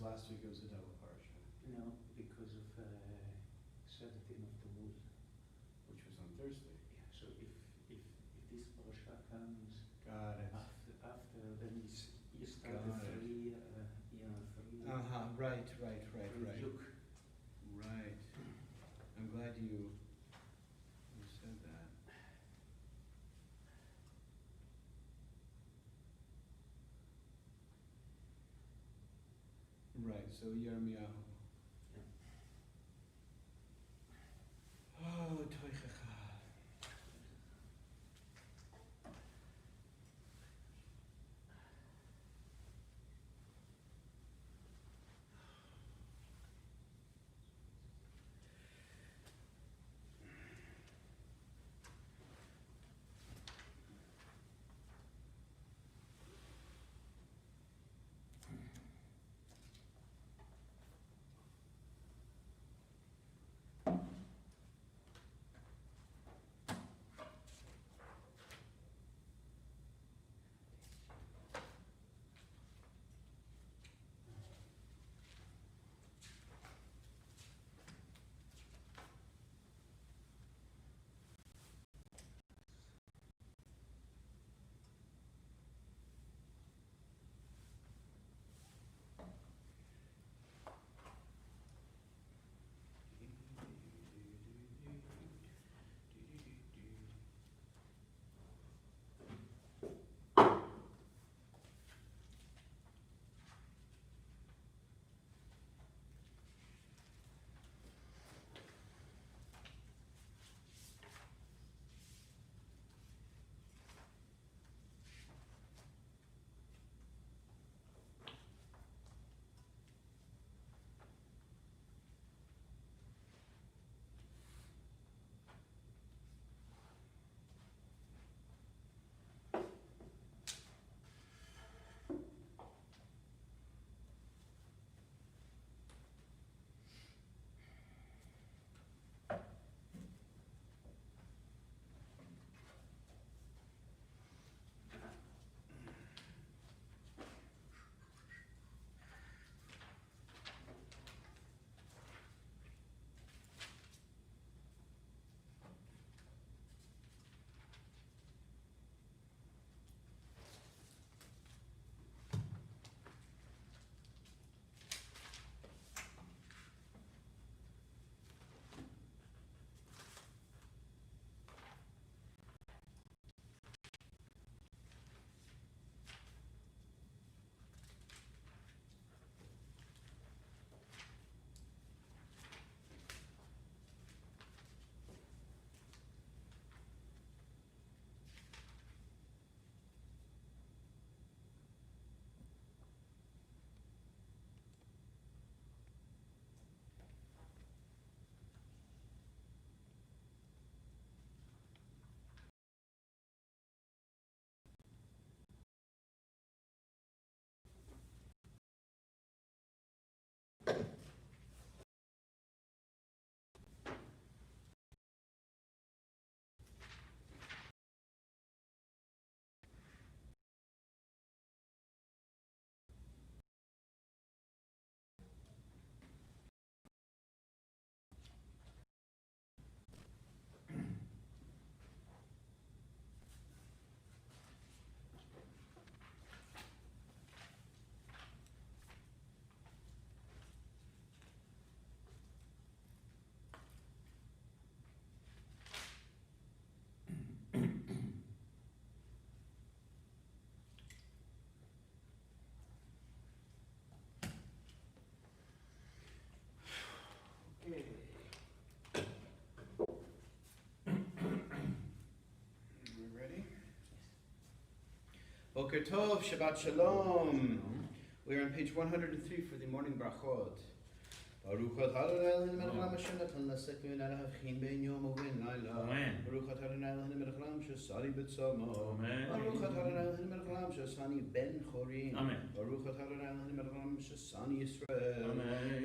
last week it was a double parsha. No, because of Shabbatim of the wood. Which was on Thursday. Yeah, so if this parsha comes Got it. after then you start Got the it. free Right. Yuk. Right. I'm glad you said that. Right, so Yirmiyahu. Yeah. Oh, Toichacha. Boker Tov, Shabbat Shalom. We are on page 103 for the morning brachot. Baruch atah Adonai Eloheinu melech haolam asher natan lasekun alahachin ben yom uben laila. Baruch atah Adonai Eloheinu melech haolam shesani b'tzamo. Baruch atah Adonai Eloheinu melech haolam shesani ben chorim. Baruch atah Adonai Eloheinu melech haolam shesani Yisrael.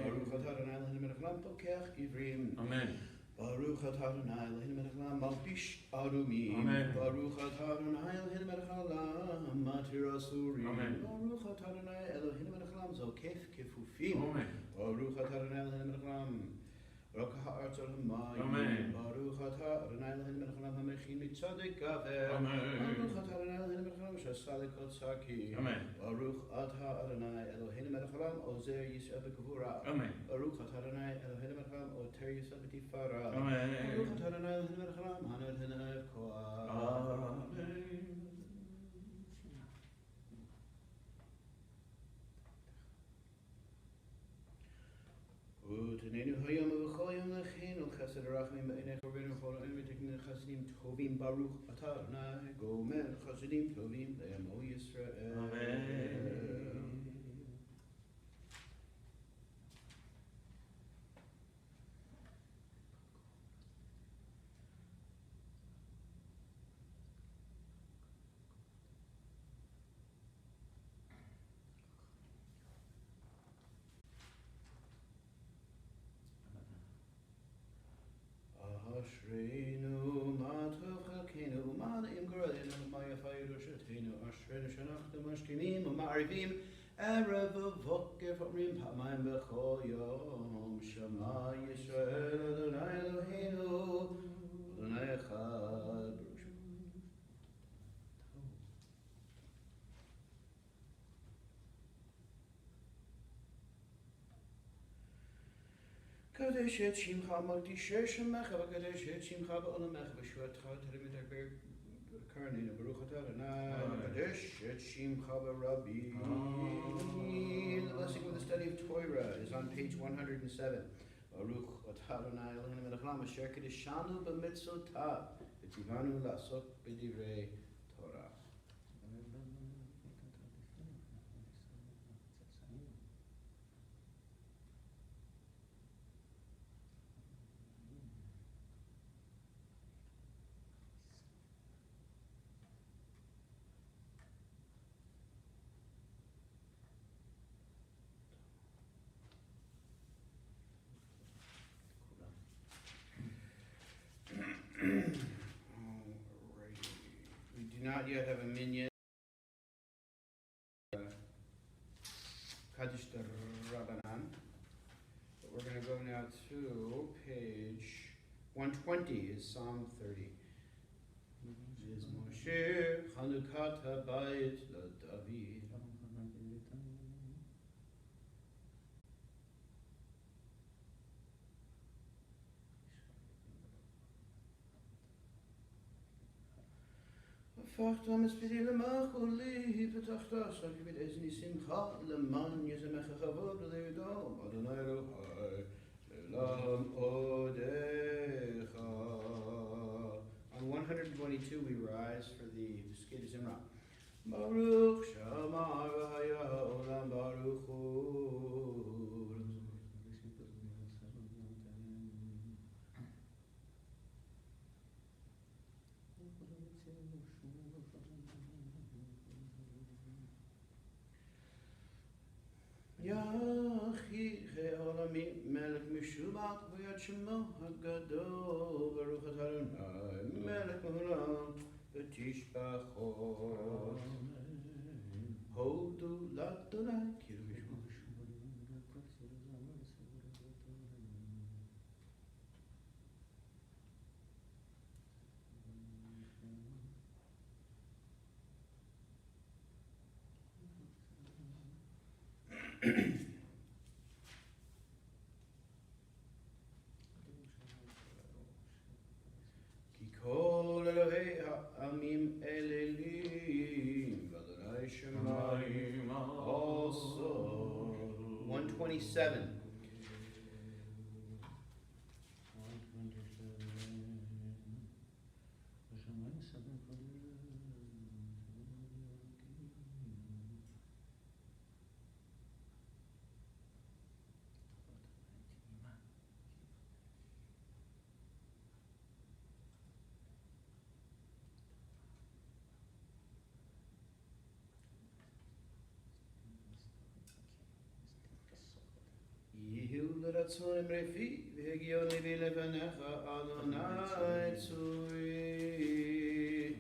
Baruch atah Adonai Eloheinu melech haolam pokech ivrim. Baruch atah Adonai Eloheinu melech haolam malbish arumim. Amen. Baruch atah Adonai Eloheinu melech haolam matir asurim. Amen. Baruch atah Adonai Eloheinu melech haolam zokef kefufim. Amen. Baruch atah Adonai Eloheinu melech haolam rokach ha'aretz al hamayim. Amen. Baruch atah Adonai Eloheinu melech haolam hamechin mitzadek gaver. Amen. Baruch atah Adonai Eloheinu melech haolam shasalik kol tzaki. Amen. Baruch atah Adonai Eloheinu melech haolam ozer yisrael b'gevura. Amen. Baruch atah Adonai Eloheinu melech haolam oter yisrael b'tifara. Amen. Baruch atah Adonai Eloheinu melech haolam hanod hanav koach. Amen. U'tenenu hayom v'chol yom lechenu chesed rachamim b'einech Rabbeinu v'chol ha'olim v'teknu chasedim tovim. Baruch atah Adonai gomer chasedim tovim le'amo Yisrael. Amen. Ashreinu ma tov chalkeinu ma na'im gorelenu ma yafa yerushateinu ashreinu shanachtem mashkinim u'ma'arivim erev v'voker v'omrim pa'amayim b'chol yom Shema Yisrael Adonai Eloheinu Adonai echad. Kadesh et shimcha magdishe shemecha v'kadesh et shimcha ba'olamecha v'shuatcha teremet arber karnenu baruch atah Adonai kadesh et shimcha Rabbi. The blessing of the study of Torah is on page 107. Baruch atah Adonai Eloheinu melech haolam asher kedeshanu b'mitzotav v'tzivanu la'asok b'divrei Torah. Alrighty. We do not yet have a minyan. Kaddish Rabbanan. But we're going to go now to page 120 is Psalm 30. Is Moshe Chanukat HaBayit LaDavid. הפכת מספידי למח ולי פתחת שרכבת אזני שמחה למען יזמך כבוד לידו אדוני אלוהי לעולם עודך. On 122 we rise for the Pesquita Zimra. Baruch Shamar v'haya olam baruch hu. Yachiche olamim melech mishubach v'yad shemo hagadol baruch atah Adonai melech haolam v'tishbachot. Hodu l'Adonai kiruv Ki kol Elohei ha'amim elelim v'Adonai shemayim also. 127. ולרצון רפי, והגיון לי לבניך, אדוני צורי.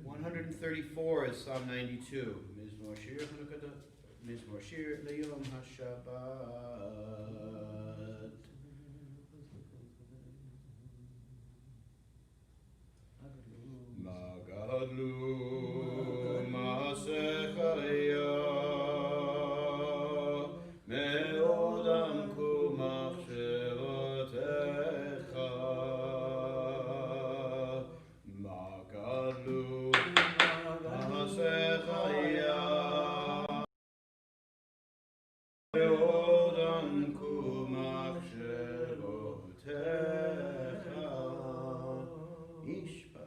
134 is Psalm 92. Mizmor Shir Leyom HaShabbat. Magadlu Masechaya Meodam Kumachshevotecha Magadlu Masechaya Meodam Kumachshevotecha Ishba.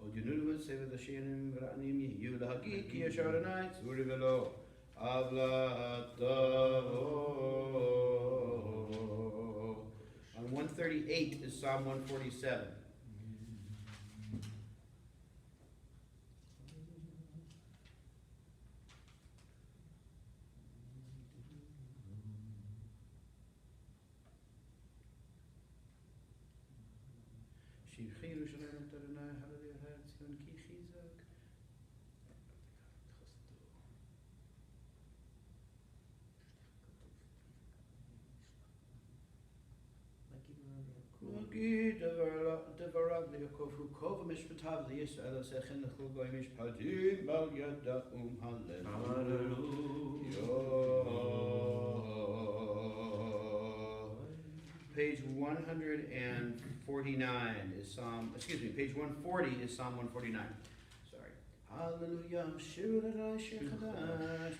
Odunulva seva the Shanim Vranim Yehu Lahagi Ki Yasharanai Tzuri Velo Avlatavo. On 138 is Psalm 147. Devarav Liakov Hukov Mishpatav Liyisrael Sechin Lechul Goy Mishpatim Bal Yada Hallelujah. Page 149 is page 140 is Psalm 149. Sorry. Hallelujah. Shir Adonai Shir Chadash.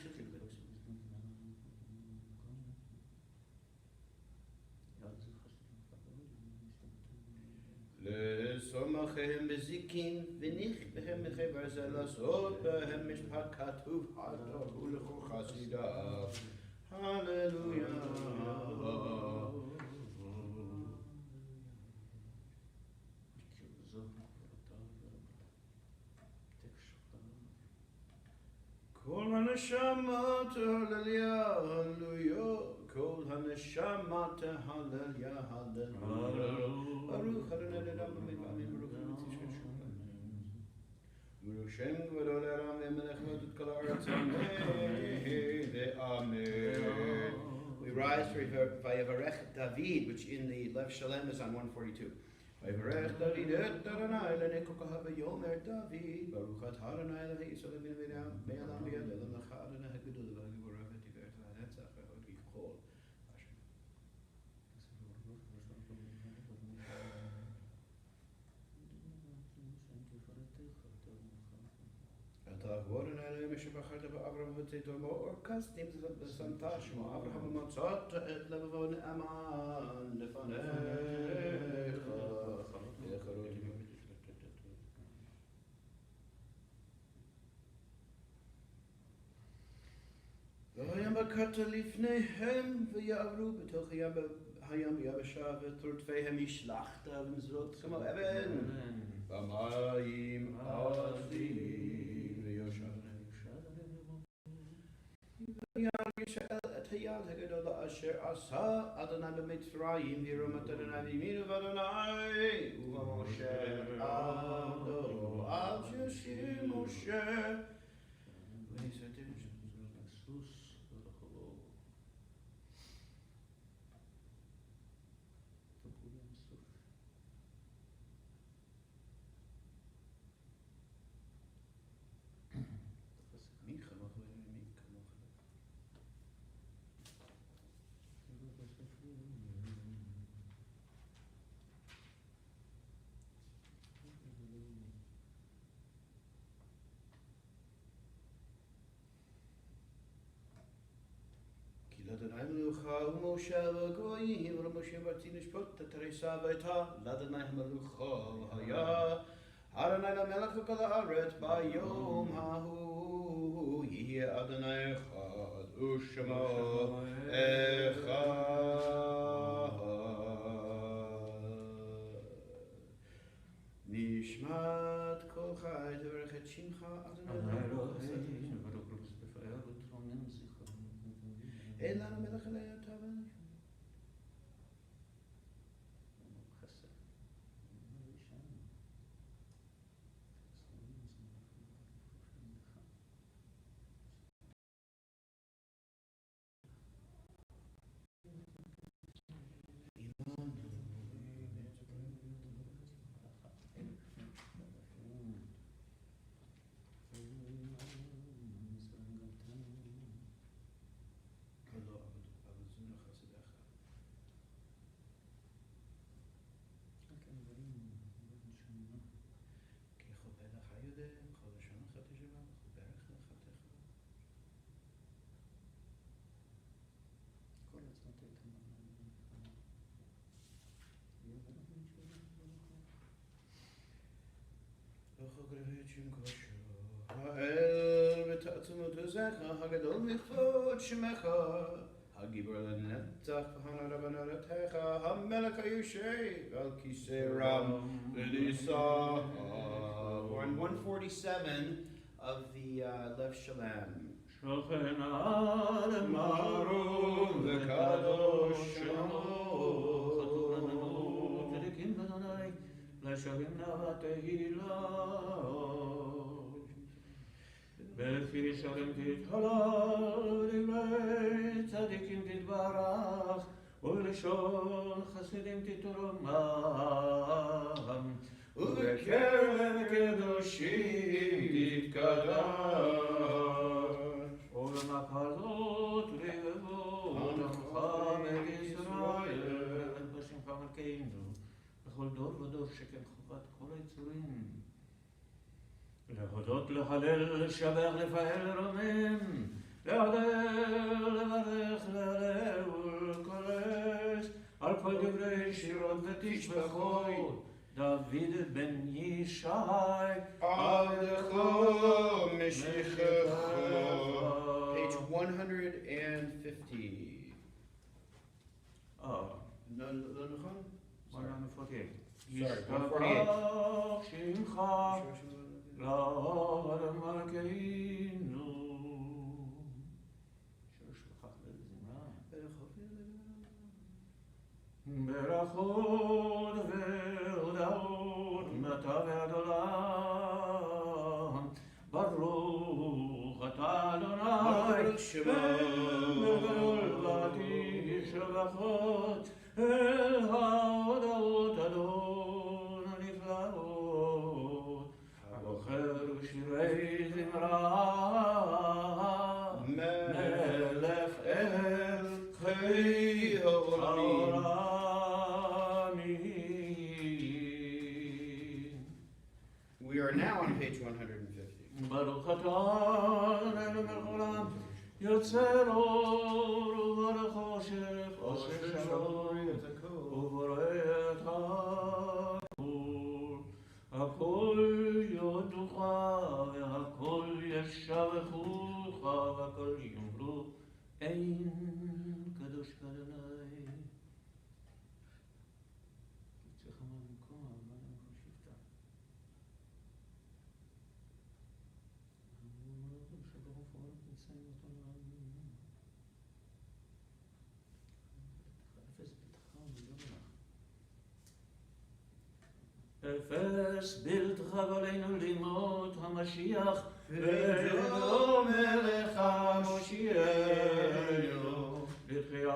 Somachem bezikin v'nich behem mechever zelasot behem mishpat katuv hadahu lechol chasidav. Hallelujah. Kol haneshama hallelujah, hallelujah. Kol haneshama hallelujah, hallelujah. Baruch Adonai Le'olam Amen. Baruch Shem Kvodo Le'olam Melech Melech Kol Haaretz Amen. We rise for Vayevarech David, which in the Lev Shalem is on 142. Vayevarech David et Adonai Leneko Kahav Yomer David Baruch Atah Adonai Elohei Yisrael Me'olam B'yad Elam Lecha Adonai Hagedol V'Hagibor V'Tiferet V'Netzach V'Hod V'Chol. Gordon and Mishapachata Abraham Hutito or Castim Santashmo, Abraham Motsot, Levon Aman, Vayamba Katalifnehem, Vyavru, Hayam Yabashav, Turtfehem Ishlachta, Mizrot, come on, Evan, Bamayim Azim. Yishal Atayal Hagedol Asher Asa Adonai b'Mitzrayim V'Yirom Adonai V'Yiminu V'Adonai Uva Moshe Ado Al Sheshir Moshe. Adonai Melucha Moshe V'Goyim Moshe Bartinish Put Teresa V'Eta Adonai Melucha Haya Adonai Lamelech V'Kol Haaretz B'Yom Hahu Yeh Adonai Echad U'Shemo Echad נשמת כל חי תברך את שמך אדוני אלוהינו ורוחס בפאר ותרונן זיכרון אין לנו מלך אליה תבן חסר האל ותעצומות עוזך הגדול מכבוד שמך הגיבור לנצח והנורא בנורתך המלך היושב על כיסא רם ונישא. We're in 147 of the Lev Shalem. שוכן על מרום וקדוש שמו חתום לנו צדיקים באדוני לשבים נא תהילה בפי שרים תתהלל דברי צדיקים תתברך ולשון חסידים תתרומם ובקרב קדושים תתקדש ולמקהלות ולבבות עמך בית ישראל בשמך מלכנו בכל דור ודור שכן חובת כל היצורים להודות להלל לשבח לפעל לרומם להלל לברך להלל ולקורס על כל דברי שירות ותשבחות דוד בן ישי עבדך משיחך. Page 150. No, נכון? 148. Sorry, 148. ישתבח שמך לעד מלכנו. שכח לזמרה. ברכות והודעות מטה ועד עולם ברוך אתה אדוני בגדול ותהי שבחות אל ההודעות אדון הנפלאות הבוחר בשירי זמרה מלך אל חי העולם. We are now on page 150. ברוך אתה אדוננו מלך העולם יוצר אור וברך חושך עושה שלום ובורא את הכול הכל יודוך והכל ישבחוך והכל יאמרו אין קדוש כאדוני. צריך מהמקום אבל אני חושבת אפס בלתך עלינו לימות המשיח ולא מלך המושיענו לתחיית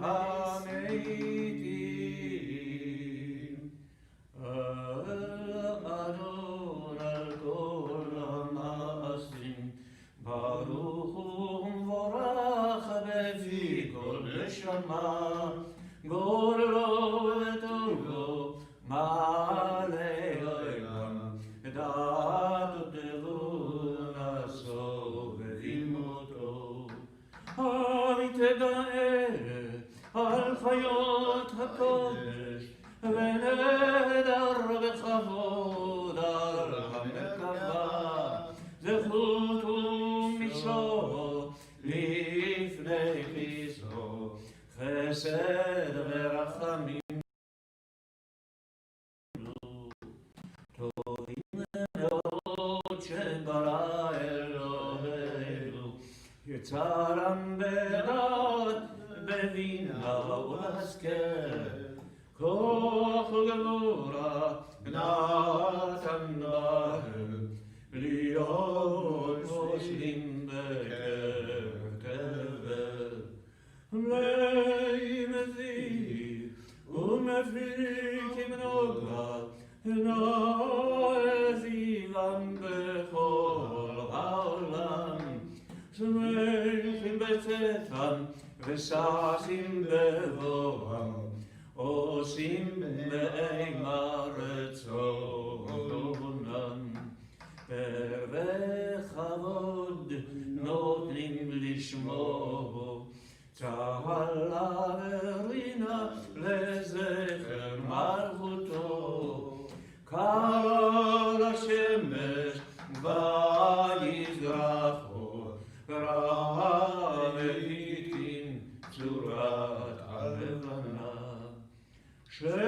המתים אדון על כל המעשים ברוך ומבורך בפי כל נשמה גורלו וטובו מעלה עולם דעת ותבון עשו ואימותו המתגאה על חיות הקודש ונדר בכבוד על המרכבה זכות ומשור לפני כיסו חסד ורחמים ברא אלוהינו, יצרם בדעת, בבינה ובהשכל, כוח וגבורה נתן להם, להיות מושלים בקרב תבל. מלאים זיו ומפיקים נוגה, נעזיבם בכל העולם, שמחים בצאתם וששים בבואם, עושים באימה רצונם, פר וכבוד נותנים לשמו, צהלה ורינה לזכר מלכותו, קר השמש ויזרחו, ראה והתקין צורת הלבנה, שמה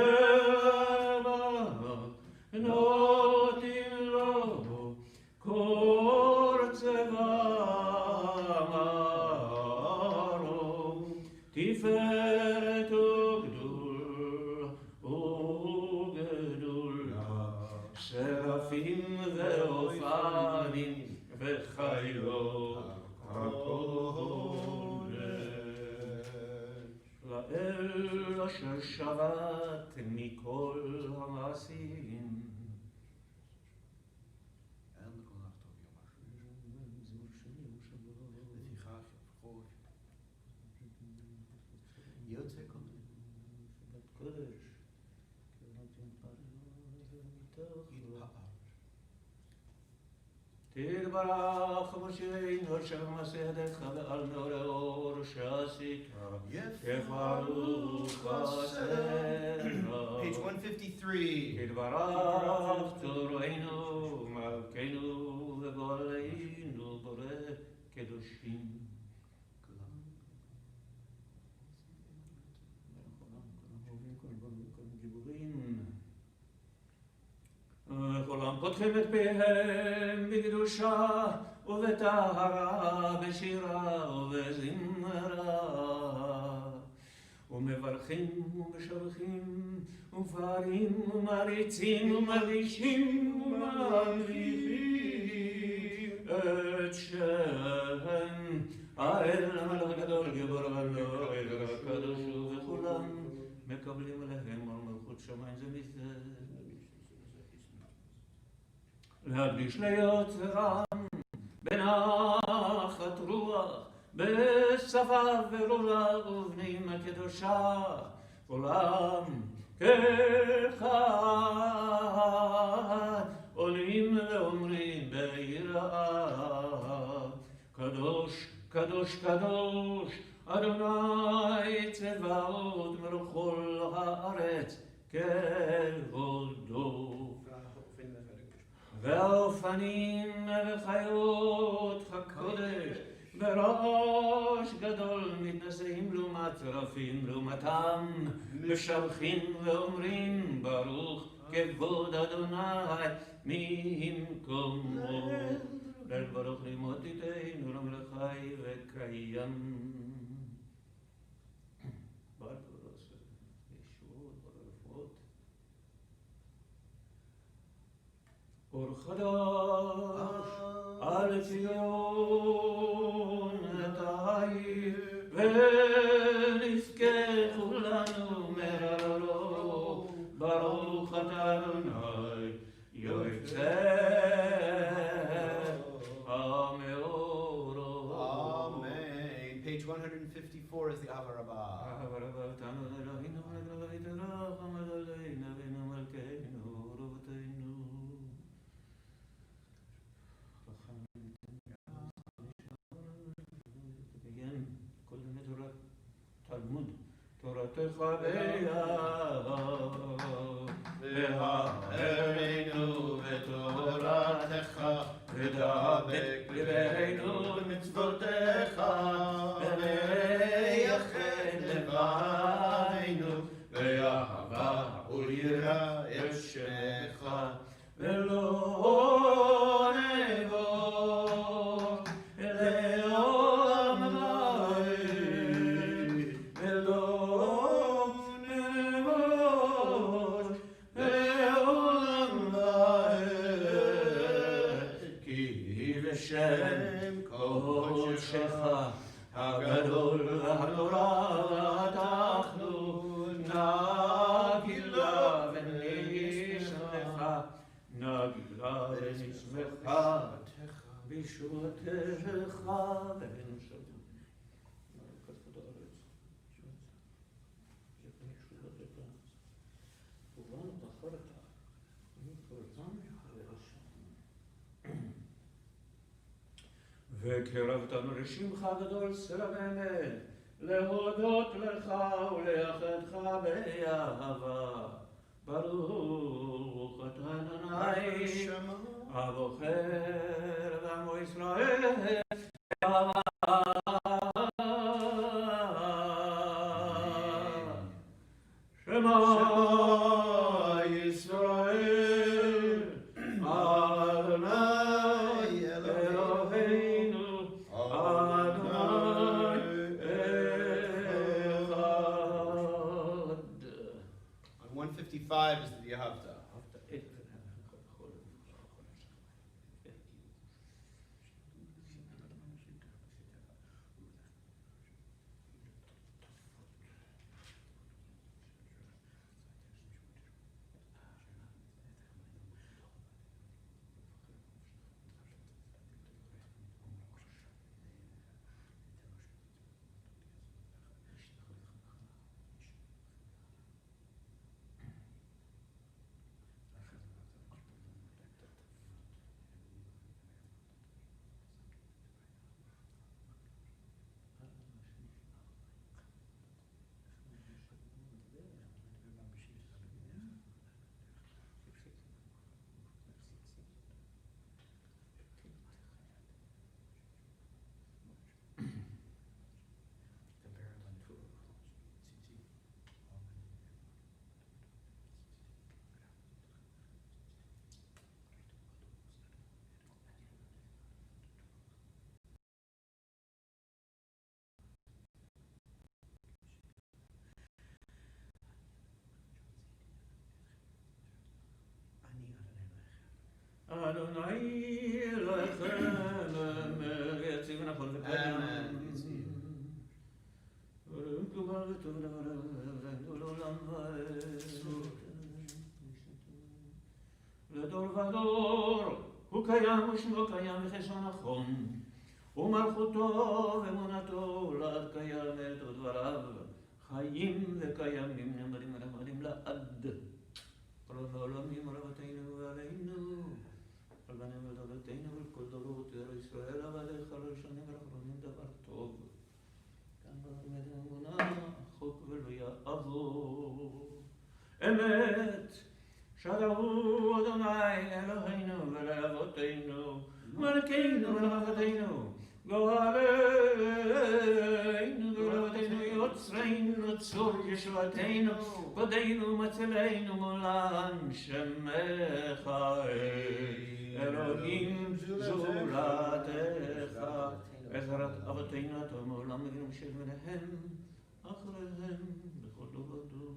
נותנים לו קור צבא מרו, תפארת וגדולה, שרפים ואופנים וחיות הקודש. לאל אשר שבת מכל המעשים, יוצא כל שבת קודש, תתברך משינו אשר מעשה ידיך ועל מאור האור שעשית, יברוך עשנה. Page 153. תתברך צורנו מלכנו וגואלנו בורא קדושים. וכולם פותחים את פיהם בקדושה ובטהרה, בשירה ובזמרה, ומברכים ומשבחים ומפארים ומריצים ומרגישים וממליכים את שם האל המלך הגדול גיבור הנורא הקדוש, וכולם מקבלים עליהם על מלכות שמיים זה מזה. להקדיש ליוצרם בנחת רוח, בשפה ברורה ובנים הקדושה, כולם כאחד עולים ואומרים ביראה, קדוש קדוש קדוש אדוני צבאות מלכו הארץ כבודו. והאופנים וחיות הקודש בראש גדול מתנשאים לעומת רפים לעומתם, משבחים ואומרים ברוך כבוד אדוני ממקומו. ליל ברוך לימוד תיתנו למלך חי וקיים. אור חדש על ציון תאיר, ונזכה כולנו מררו, ברוך אתה אדוני יוצא המאורות. Amen. Page 154 is the Ava Rabba. אהבה רבה אותנו אלוהינו ולגלוי תרחם עלינו אבינו מלכנו רבותינו. תלמוד תורתך והארנו בתורתך, ודבק לבנו במצוותיך, ונייחד לבנו באהבה וליראה את שמך, ולא נבוא בשם קודשך הגדול והנורא אנחנו נגילה ונשמך נגילה ונשמך בישועתך ונשמך וקרבתנו לשמך גדול סלע באמת, להודות לך ולייחדך באהבה. ברוך אתה אדוני, הבוחר בעמו ישראל, באהבה. שמע ישראל, אדוני אלוהינו, אדוני אחד. On 155 is the Yehavta. אדוני אלוהיכם, יציב נכון וקיים. ומקובל וטוב לעולם ועד. לדור ודור, הוא קיים ושמו קיים וחשבון נכון. ומלכותו ואמונתו לעד קיימת ודבריו חיים וקיימים נאמרים ונאמרים לעד. כל העולמים רבותינו ועלינו, על בנינו ודורותינו ולכל דורות ישראל עבדיך ראשונים ואחרונים דבר טוב. כאן מלמד האמונה, חוק ולא יעבור. אמת, שדהו אדוני אלוהינו ולאבותינו, מלכנו ולאבותינו, גואלנו ולאבותינו יוצרנו צור ישועתנו, גודנו מצלנו מולן שמך אלוהים זולתך, עזרת אבותינו אתה מעולם מגנום של מלהם אחריהם בכל דור ודור.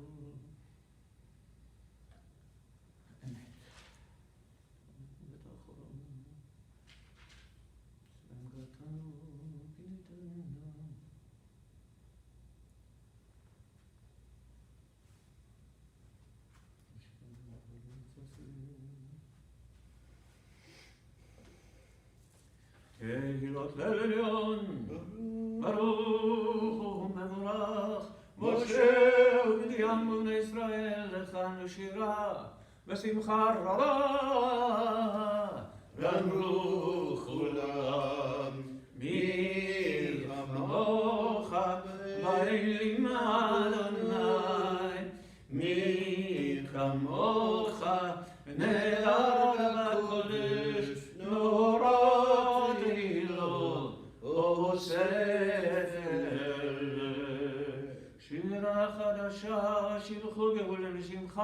קהילות ליל עליון, ברוך ומבורך, משה ומדיין ובני ישראל לכאן לשירה, בשמחה רבה, ואמרו כולם, מי כמוך באלים אדוני, מי כמוך נאר בקודש נורות לו ספר. שירה חדשה שבחו גאולה לשמך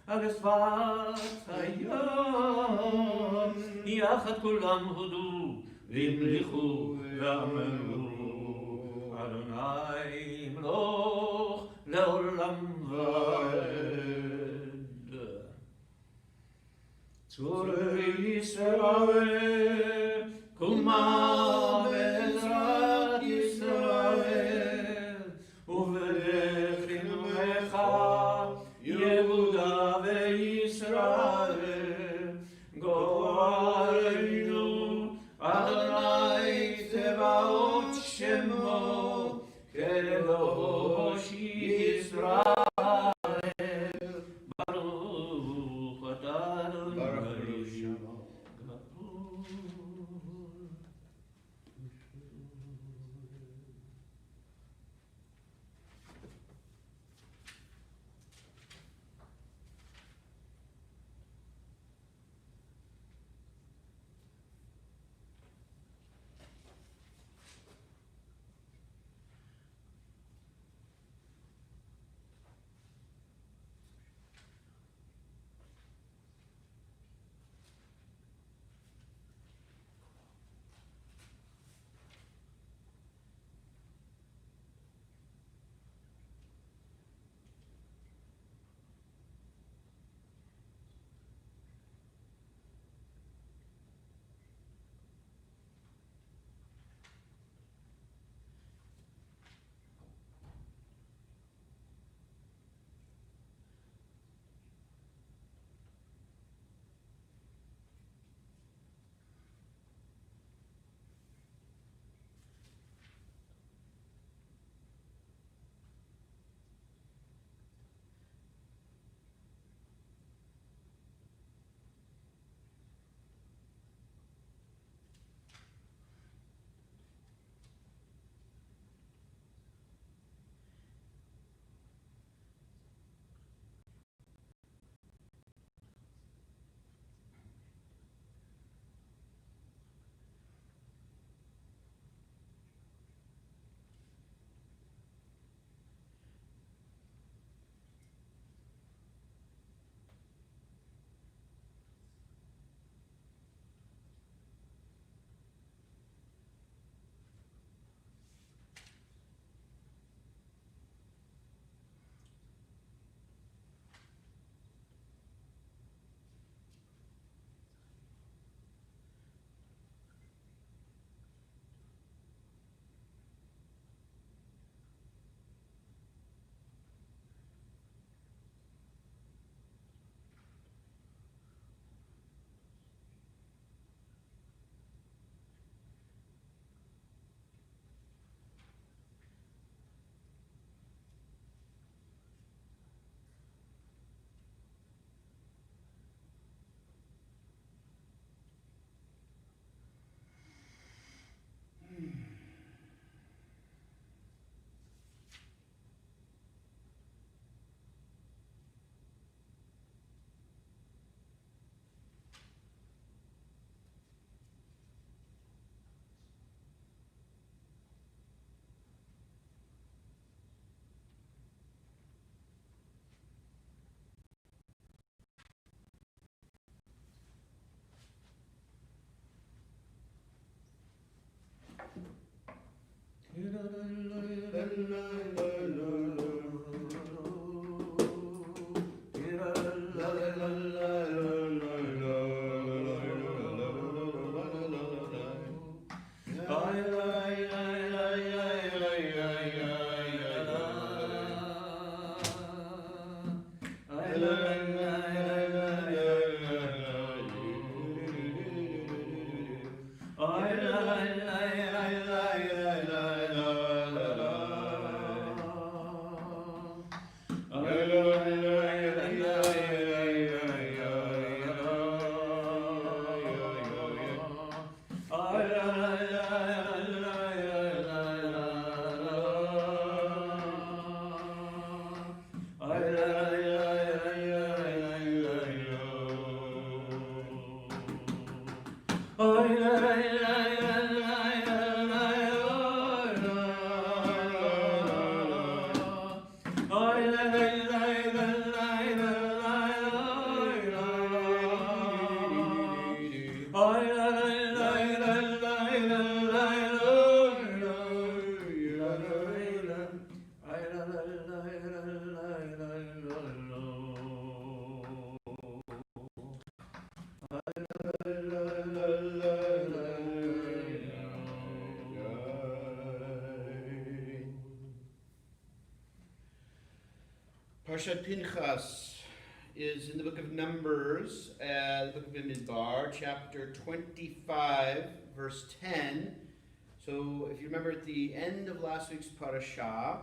על שפת היום, יחד כולם הודו והמליכו ואמרו אדוני ימלוך לעולם ועד. צורי ישראל קומה בעזרת ישראל, ובדרך עמך יהודה וישראל, גואלנו אדוני צבאות שמו, קדוש ישראל, ברוך אתה אדוני שמו. Parashat Pinchas is in the book of Numbers, the book of Midbar, chapter 25, verse 10. So if you remember at the end of last week's parashah,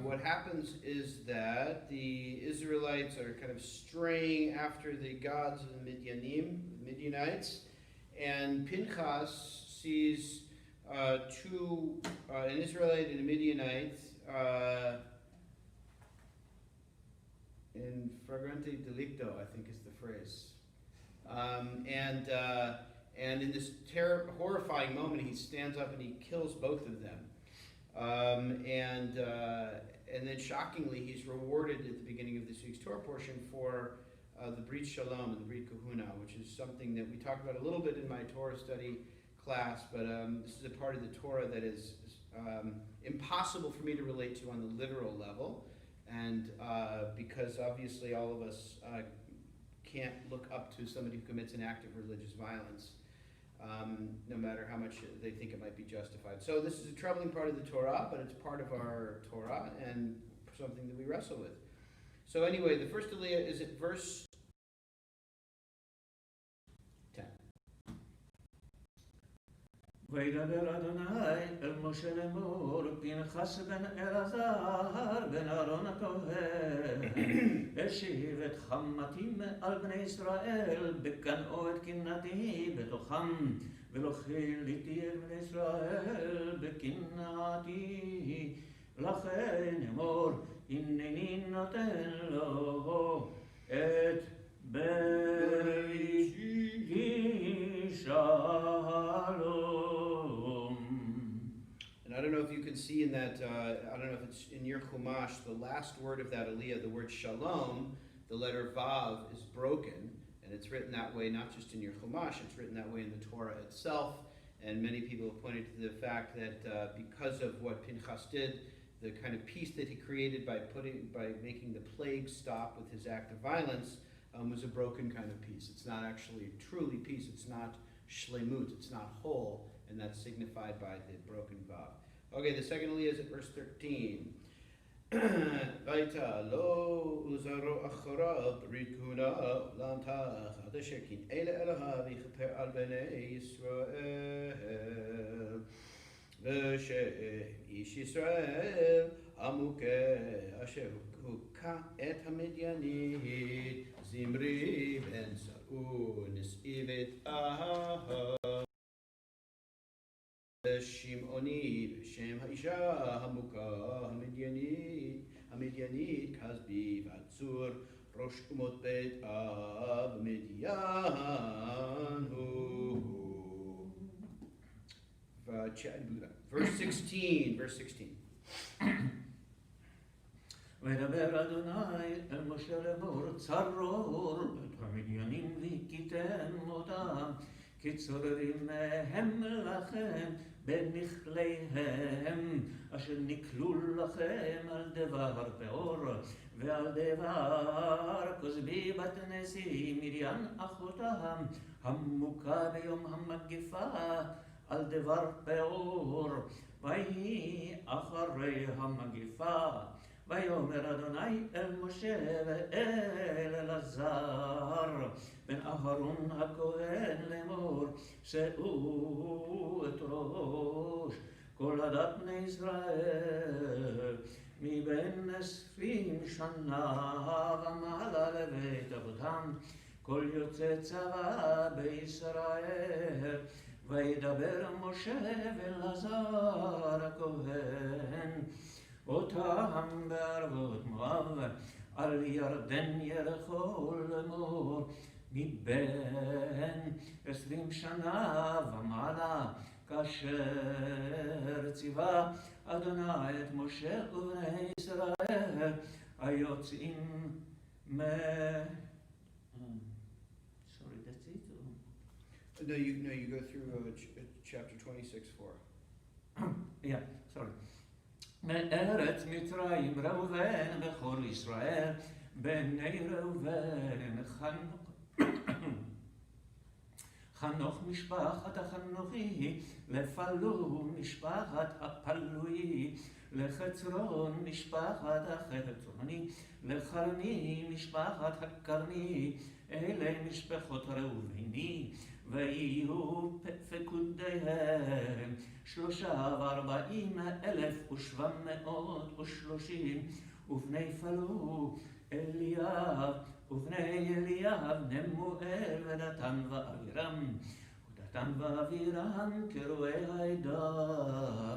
what happens is that the Israelites are kind of straying after the gods of the Midianites, and Pinchas sees two, an Israelite and a Midianite, in flagrante delicto, I think is the phrase. And in this horrifying moment, he stands up and he kills both of them. And then shockingly, he's rewarded at the beginning of this week's Torah portion for the Brit Shalom and the Brit Kahuna, which is something that we talked about a little bit in my Torah study class, but this is a part of the Torah that is impossible for me to relate to on the literal level, and because obviously all of us can't look up to somebody who commits an act of religious violence, no matter how much they think it might be justified. So this is a troubling part of the Torah, but it's part of our Torah and something that we wrestle with. So anyway, the first aliyah is at verse 10. וידבר אדוני אל משה לאמור, פנחס בן אלעזר בן אהרון הכהן, השיב את חמתי על בני ישראל, בקנאו את קנאתי בתוכם, ולא כיליתי את בני ישראל בקנאתי. לכן אמור, הנני נותן לו את בית שלום. And I don't know if you can see in that, I don't know if it's in your Chumash, the last word of that aliyah, the word shalom, the letter Vav is broken, and it's written that way not just in your Chumash, it's written that way in the Torah itself, and many people have pointed to the fact that because of what Pinchas did, the kind of peace that he created by making the plague stop with his act of violence was a broken kind of peace. It's not actually truly peace, it's not shlemut, it's not whole, and that's signified by the broken vav. Okay, the second aliyah is at verse 13. Vitells uzaro acharav brit kahuna olam tachat asher kin'eh le'elahav yichaper al bnei Yisrael v'shem ish Yisrael hamukeh asher hukah et hamidyanit zimri ben Saul nis'ivet ahav Shimoni Shem Haisha Hamuka Hamidyanit Kazbi Vatsur Rosh Umot Bet Av Midyan Verse 16. וידבר אדוני אל משה לאמור, צרור את המדיינים והכיתם אותם, כי צוררים מהם לכם בנכליהם, אשר נקלו לכם על דבר פאור, ועל דבר כוזבי בת נשיא מדיין אחותם, המוכה ביום המגפה על דבר פאור, ויהי אחרי המגפה. ויאמר אדוני אל משה ואל אלעזר בן אהרון הכהן לאמור, שאו את ראש כל עדת בני ישראל מבין 20 שנה ומעלה לבית אבותם, כל יוצא צבא בישראל. וידבר משה ואלעזר הכהן אותם בערבות מואב על ירדן ירחו לאמור, מבין 20 שנה ומעלה, כאשר ציווה אדוני את משה ובני ישראל היוצאים Sorry, that's it? No, you go through chapter 26:4. Yeah, sorry. מארץ מצרים ראובן בכל ישראל, בני ראובן חנוך משפחת החנוכי, לפלו משפחת הפלוי, לחצרון משפחת החצרוני, לקרני משפחת הקרני, אלה משפחות ראובני, ויהיו פקודיהם 43,730, ובני פלו אליאב, ובני אליאב נמואל ודתן ואבירם, ודתן ואבירם קרואי העדה,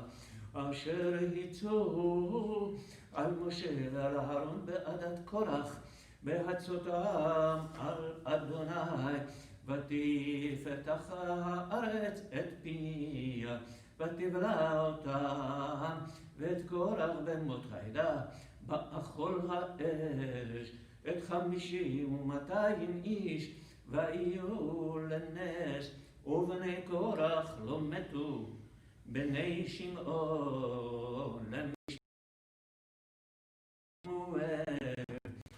אשר היצו על משה ועל אהרון בעדת קורח, בהצותם על אדוני, ותפתח הארץ את פיה, ותבלע אותם, ואת קורח בן מות העדה, באכול האש, את 50 ו200 איש, ויהיו לנס, ובני קורח לא מתו, בני שמעון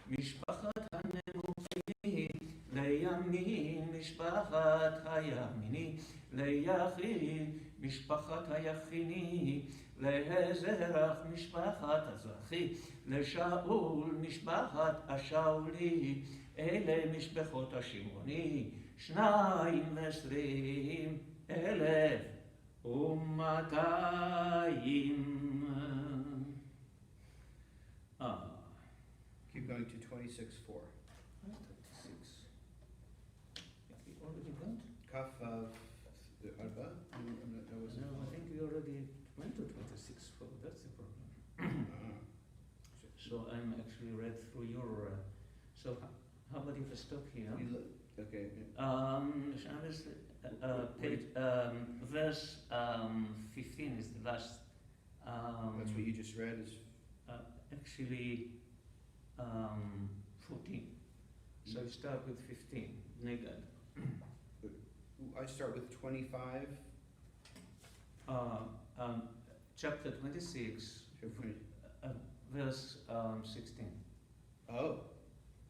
משפחת הנמוכי, לימין משפחת הימיני, ליחיד משפחת היחיני, להזרח משפחת הזרחי, לשאול משפחת השאולי, אלה משפחות השמרוני, 22,200. Keep going to 26:4. 26. Have we already done? Kaf Arba? No, I think we already went to 26. Well, that's the problem. So I'm actually read through your. So how about if I stop here? Okay. Page, verse 15 is the last. That's what you just read. Is Actually, 14. So I start with 15. Negad. I start with 25. Chapter 26, verse 16. Oh,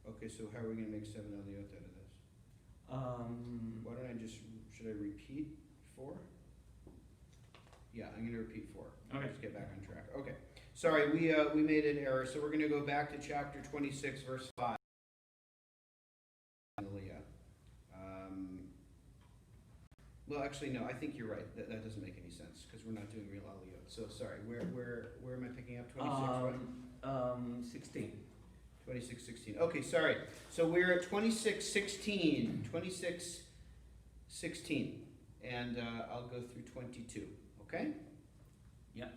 okay. So how are we going to make 7 aliyot out of this? Why don't I should I repeat 4? Yeah, I'm going to repeat 4. Okay. Let's get back on track. Okay. Sorry, we made an error. So we're going to go back to chapter 26, verse 5. Well, actually, no. I think you're right. That doesn't make any sense because we're not doing real aliyot. So sorry. Where am I picking up? 26. 16. 26:16. Okay, sorry. So we're at 26:16. 26:16, and I'll go through 22. Okay. Yeah.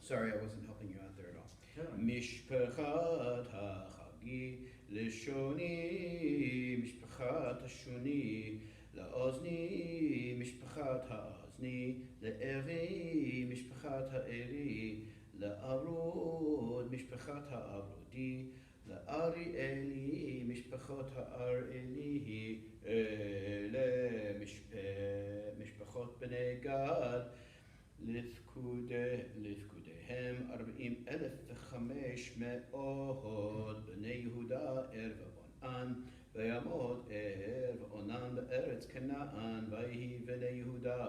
Sorry, I wasn't helping you out there at all. Sure. Mishpachat hachagi leshoni, mishpachat hashoni, laozni, mishpachat haazni, le'eri, mishpachat ha'eri, la'arod, mishpachat ha'arodi, la'arieli, mishpachat ha'arieli, ele mishpachot bnei Gad, לפקודיהם 40,500 בני יהודה ער ועונן, ויעמוד ער ועונן בארץ כנען, ויהי בני יהודה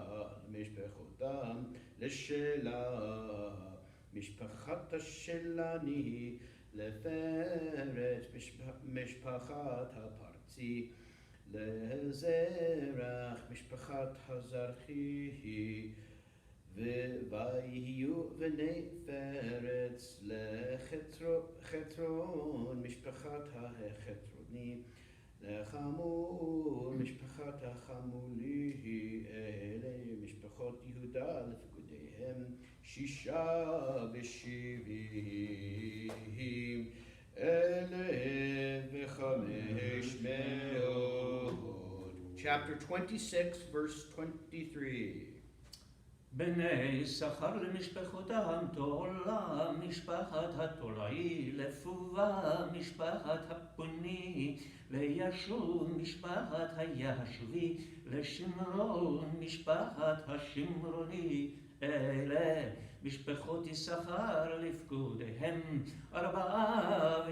למשפחותם לשלה, משפחת השלני לפרץ, משפחת הפרצי לזרח, משפחת הזרחי, ויהיו בני פרץ לחצרון, משפחת החצרוני, לחמול, משפחת החמולי, אלה משפחות יהודה לפקודיהם 76,500. Chapter 26, verse 23. בני שכר למשפחותם תולה, משפחת התולעי, לפובה משפחת הפוני, לישוב משפחת הישובי, לשמרון משפחת השמרוני, אלה משפחות יששכר לפקודיהם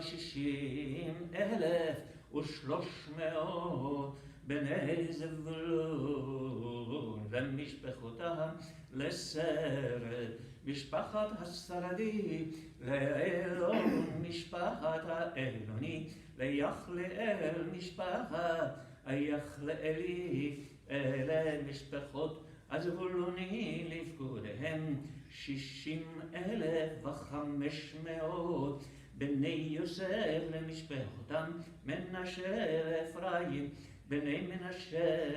64,300, בני זבולון ומשפחותם לסרד, משפחת הסרדי לאלון, משפחת האלוני ליחלאל, משפחת היחלאלי. אלה משפחות הזבולוני לפקודיהם 60,500. בני יוסף למשפחותם מנשה לאפרים, בני מנשה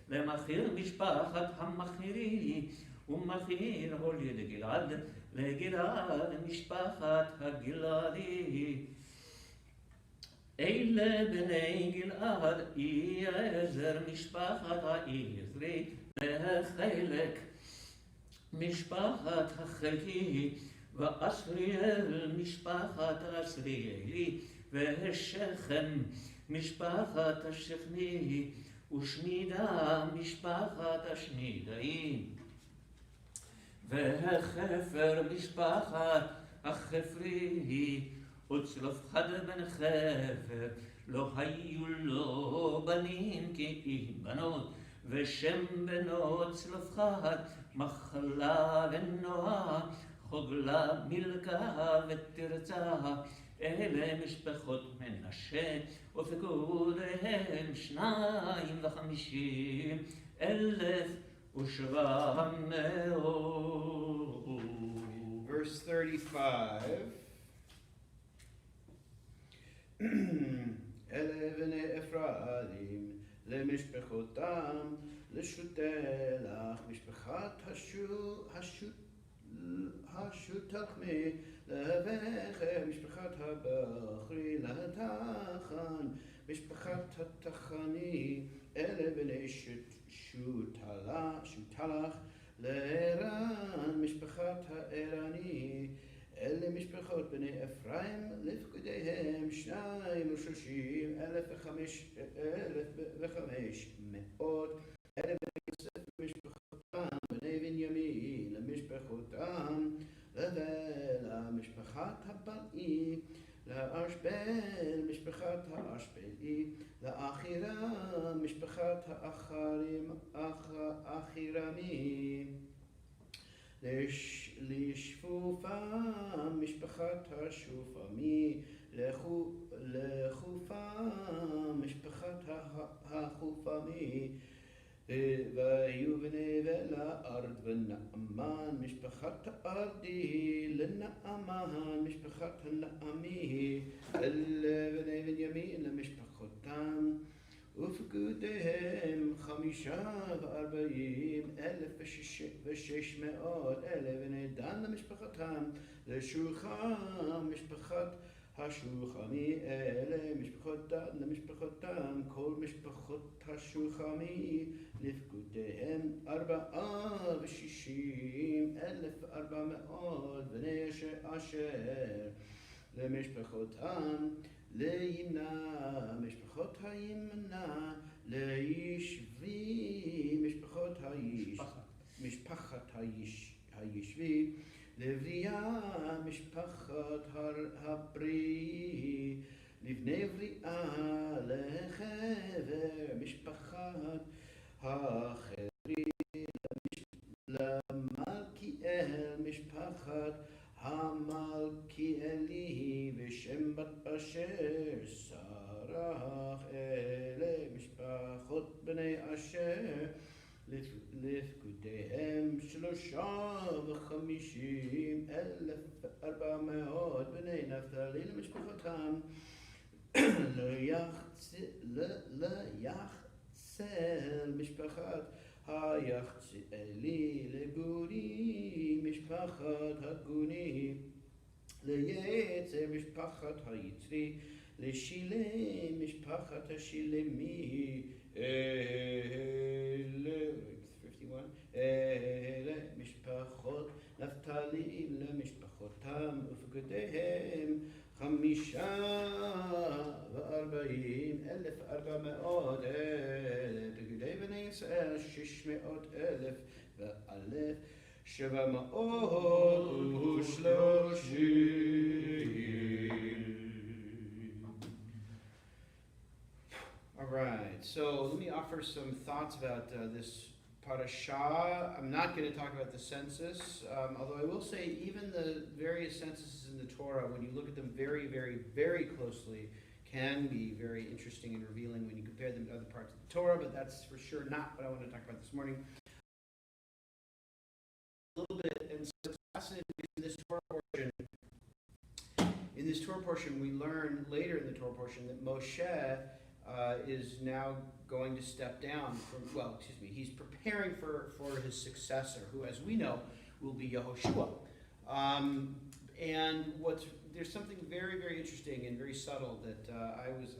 למחיר משפחת המחירי, ומחיר הוליד גלעד לגלעד משפחת הגלעדי. אלה בני גלעד יעזר משפחת העזרי לחלק, משפחת החלקי, ואסריאל משפחת האסריאלי, והשכם משפחת השכמי, ושנידה משפחת השנידאי, והחפר משפחת החפרי. וצלופחד בן חפר לא היו לו בנים כי בנות, ושם בנו צלופחד מחלה ונועה, חוגלה מילכה ותרצה. אלה משפחות מנשה ופקודיהם 52,700. Verse 35. אלה בני אפרים למשפחותם לשותלך, משפחת השותלחמי להבכם, משפחת הבכרי לתחן, משפחת התחני. אלה בני שותלך לערן, משפחת הערני. אלה משפחות בני אפרים לפקודיהם 32,500. אלה בני יוסף למשפחותם, בני בנימין למשפחותם, לבלה משפחת הבלעי, לאשבל משפחת האשבלי, לאחירה משפחת האחירמי, לשפופם משפחת השופמי, לחופם משפחת החופמי. והיו בני ולארד ונעמן משפחת הארדי, לנעמן משפחת הנעמי. אלה בני בנימין למשפחותם ופקודיהם 45,600. אלה בני דן למשפחתם לשולחם, משפחת השולחמי. אלה משפחות דן למשפחותם, כל משפחות השולחמי לפקודיהם 64,400. בני אשר למשפחותם לימנה, משפחות הימנה לישבי, משפחת הישבי. לבריאה משפחת הפרי, לבני בריאה לחבר משפחת החברי. למלכיאל משפחת המלכיאלי, ושם בת אשר שרח. אלה משפחות בני אשר לפקודיהם 53,400. בני נפתלי למשפחותם ליחצל משפחת היחצאלי, לגורי משפחת הגוני, ליצר משפחת היצרי, לשילם משפחת השילמי. אלה משפחות נפתלי למשפחותם ופקודיהם 45,400. אלה פקודי בני ישראל 600,000 ואלף 730. All right, so let me offer some thoughts about this parasha. I'm not going to talk about the census, although I will say even the various censuses in the Torah, when you look at them very, very, very closely, can be very interesting and revealing when you compare them to other parts of the Torah, but that's for sure not what I want to talk about this morning. A little bit, and so it's fascinating in this Torah portion. In this Torah portion, we learn later in the Torah portion that Moshe is now going to step down he's preparing for his successor, who, as we know, will be Yehoshua. And there's something very, very interesting and very subtle that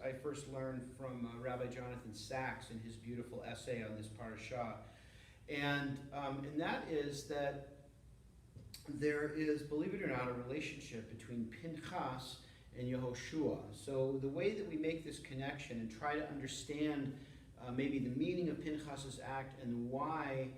I first learned from Rabbi Jonathan Sachs in his beautiful essay on this parasha, and that is that there is, believe it or not, a relationship between Pinchas and Yehoshua. So the way that we make this connection and try to understand maybe the meaning of Pinchas's act and why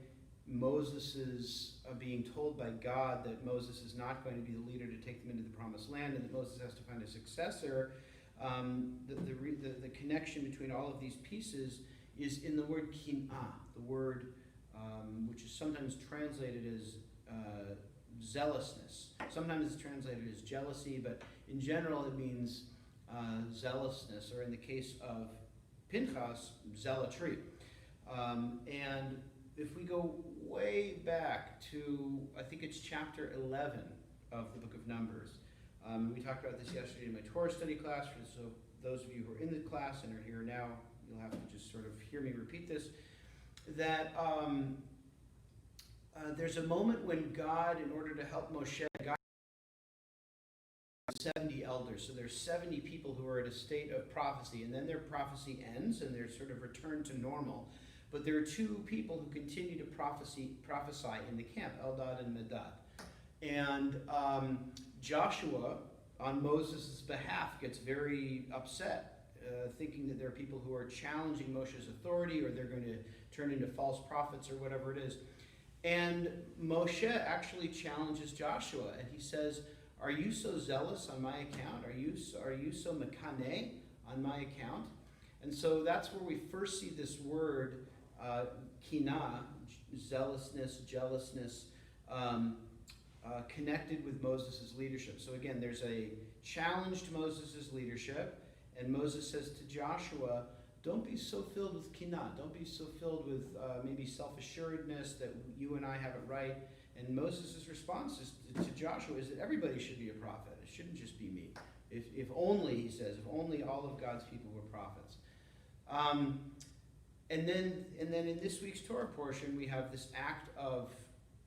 Moses is being told by God that Moses is not going to be the leader to take them into the promised land and that Moses has to find a successor, the connection between all of these pieces is in the word kin'ah, the word which is sometimes translated as zealousness. Sometimes it's translated as jealousy, but in general it means zealousness, or in the case of Pinchas, zealotry. And if we go way back to, I think it's chapter 11 of the book of Numbers. We talked about this yesterday in my Torah study class, so those of you who are in the class and are here now, you'll have to just sort of hear me repeat this, that there's a moment when God, in order to help Moshe, God 70 elders. So there's 70 people who are at a state of prophecy, and then their prophecy ends and they're sort of returned to normal. But there are two people who continue to prophesy in the camp, Eldad and Medad. And Joshua, on Moses' behalf, gets very upset, thinking that there are people who are challenging Moshe's authority, or they're going to turn into false prophets or whatever it is. And Moshe actually challenges Joshua, and he says, "Are you so zealous on my account? Are you so mekaneh on my account?" And so that's where we first see this word kinah, zealousness, jealousness, connected with Moses' leadership. So again, there's a challenge to Moses' leadership, and Moses says to Joshua, don't be so filled with kinah. Don't be so filled with maybe self-assuredness that you and I have it right. And Moses' response to Joshua is that everybody should be a prophet. It shouldn't just be me. If only, he says, if only all of God's people were prophets. And then in this week's Torah portion, we have this act of,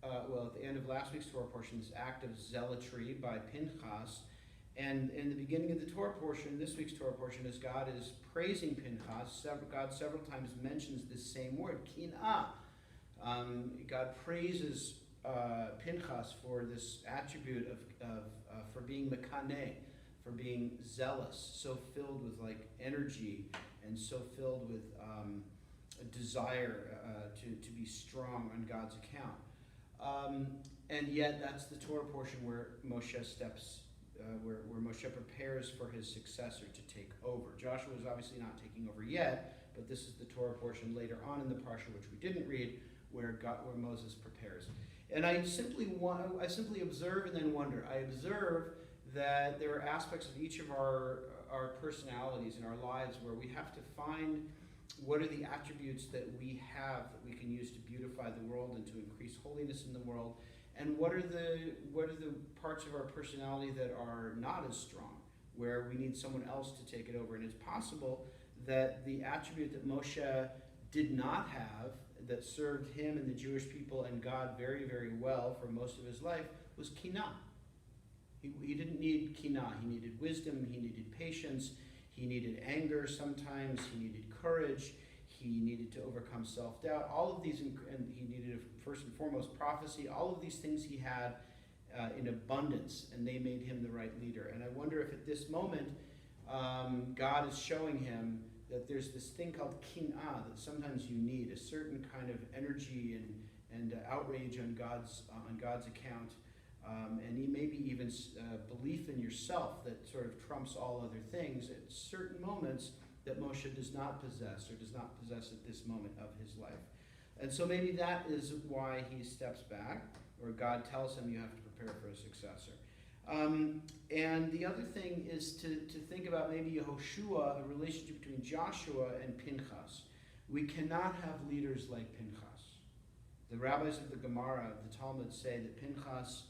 at the end of last week's Torah portion, this act of zealotry by Pinchas. And in the beginning of the Torah portion, this week's Torah portion, as God is praising Pinchas, God several times mentions this same word, kin'ah. God praises Pinchas for this attribute of for being mekaneh, for being zealous, so filled with like energy and so filled with a desire to be strong on God's account. And yet that's the Torah portion where Moshe steps, where Moshe prepares for his successor to take over. Joshua is obviously not taking over yet, but this is the Torah portion later on in the parsha, which we didn't read, where Moses prepares. And I simply observe and then wonder. I observe that there are aspects of each of our personalities in our lives where we have to find what are the attributes that we have that we can use to beautify the world and to increase holiness in the world, and what are the parts of our personality that are not as strong, where we need someone else to take it over. And it's possible that the attribute that Moshe did not have, that served him and the Jewish people and God very, very well for most of his life, was kinah. He didn't need kinah. He needed wisdom. He needed patience. He needed anger sometimes. He needed courage. He needed to overcome self-doubt. All of these, and he needed, first and foremost, prophecy. All of these things he had in abundance, and they made him the right leader. And I wonder if at this moment, God is showing him that there's this thing called kin'ah that sometimes you need, a certain kind of energy and outrage on God's account, and maybe even belief in yourself that sort of trumps all other things at certain moments that Moshe does not possess, or does not possess at this moment of his life. And so maybe that is why he steps back, or God tells him you have to prepare for a successor. And the other thing is to think about maybe Yehoshua, a relationship between Joshua and Pinchas. We cannot have leaders like Pinchas. The rabbis of the Gemara, the Talmud, say that Pinchas,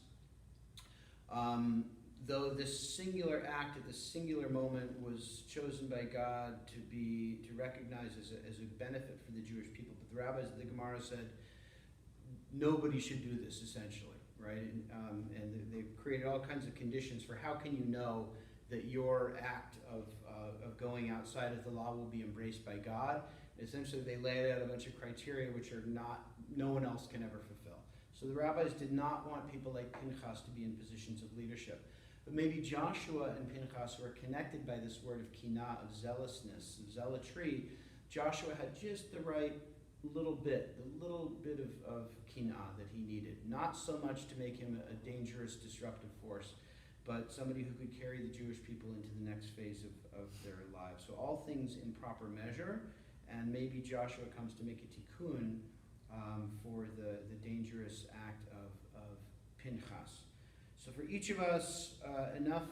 though this singular act at this singular moment was chosen by God to recognize as a benefit for the Jewish people, but the rabbis of the Gemara said nobody should do this, essentially, right? And they've created all kinds of conditions for how can you know that your act of going outside of the law will be embraced by God. Essentially, they laid out a bunch of criteria which are no one else can ever fulfill. So the rabbis did not want people like Pinchas to be in positions of leadership. But maybe Joshua and Pinchas were connected by this word of kinah, of zealousness, of zealotry. Joshua had just the right little bit of kinah that he needed. Not so much to make him a dangerous, disruptive force, but somebody who could carry the Jewish people into the next phase of their lives. So all things in proper measure, and maybe Joshua comes to make a tikkun for the dangerous act of Pinchas. So for each of us, enough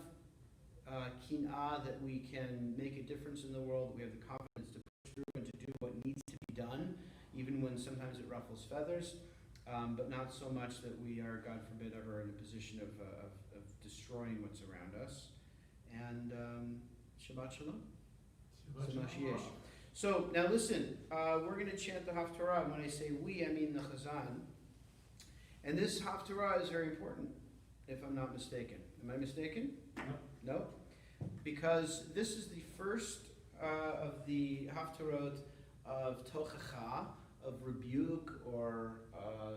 kinah that we can make a difference in the world. We have the confidence to push through and to do what needs to be done, even when sometimes it ruffles feathers, but not so much that we are, God forbid, ever in a position of destroying what's around us. And Shabbat Shalom. Shabbat Shalom. So now listen, we're going to chant the Haftarah, and when I say we, I mean the Chazan. And this Haftarah is very important, if I'm not mistaken. Am I mistaken? No. No? Because this is the first of the Haftarot of Tochacha, of rebuke, or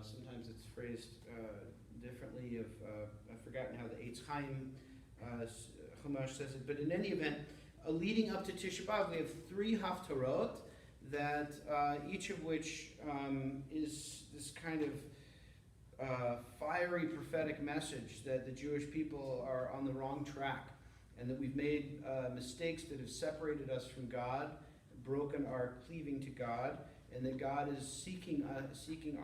sometimes it's phrased differently. I've forgotten how the Eitz Chaim Chumash says it, but in any event, leading up to Tisha B'Av, we have 3 Haftarot that each of which is this kind of fiery prophetic message that the Jewish people are on the wrong track, and that we've made mistakes that have separated us from God, broken our cleaving to God, and that God is seeking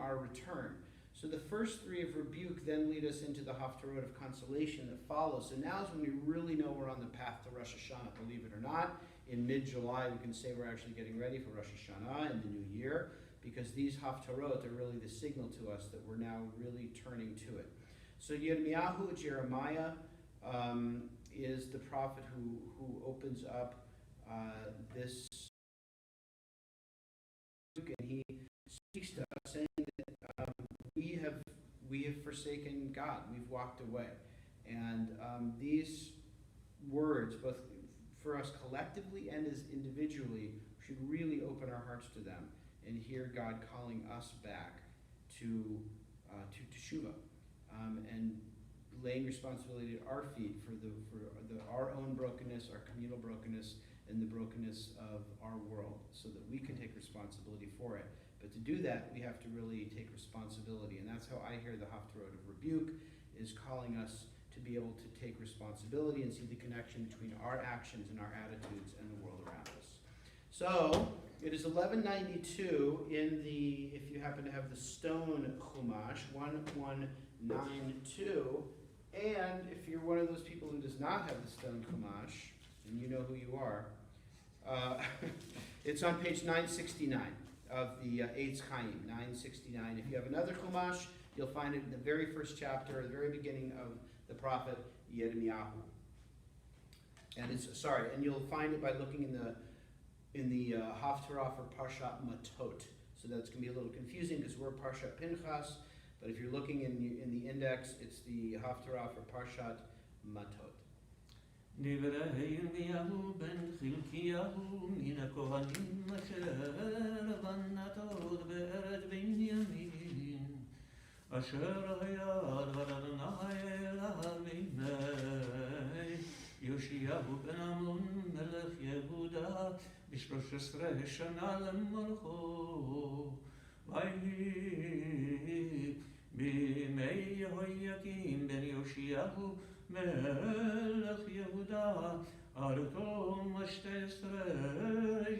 our return. So the first 3 of rebuke then lead us into the Haftarot of consolation that follows. So now is when we really know we're on the path to Rosh Hashanah, believe it or not. In mid-July, we can say we're actually getting ready for Rosh Hashanah and the new year, because these Haftarot are really the signal to us that we're now really turning to it. So Yirmiyahu, Jeremiah, is the prophet who opens up this, and he speaks to us saying that we have forsaken God, we've walked away. And these words, both for us collectively and as individually, should really open our hearts to them and hear God calling us back to Teshuvah, and laying responsibility at our feet for our own brokenness, our communal brokenness, and the brokenness of our world, so that we can take responsibility for it. But to do that, we have to really take responsibility, and that's how I hear the Haftarot of rebuke, is calling us to be able to take responsibility and see the connection between our actions and our attitudes and the world around us. So it is 1192 in the, if you happen to have the stone Chumash, 1192, and if you're one of those people who does not have the stone Chumash, and you know who you are, it's on page 969 of the Eitz Chaim, 969. If you have another Chumash, you'll find it in the very first chapter, the very beginning of the prophet Yirmiyahu. And you'll find it by looking in the Haftarah for Parshat Matot. So that's going to be a little confusing because we're Parshat Pinchas, but if you're looking in the index, it's the Haftarah for Parshat Matot. דברי ירמיהו בן חלקיהו מן הכהנים אשר בנתות בארץ בנימין אשר היה דבר אדוני אליו מימי יאשיהו בן אמון מלך יהודה ב13 שנה למלכו ויהי בימי יהויקים בן יאשיהו מלך יהודה על תום 12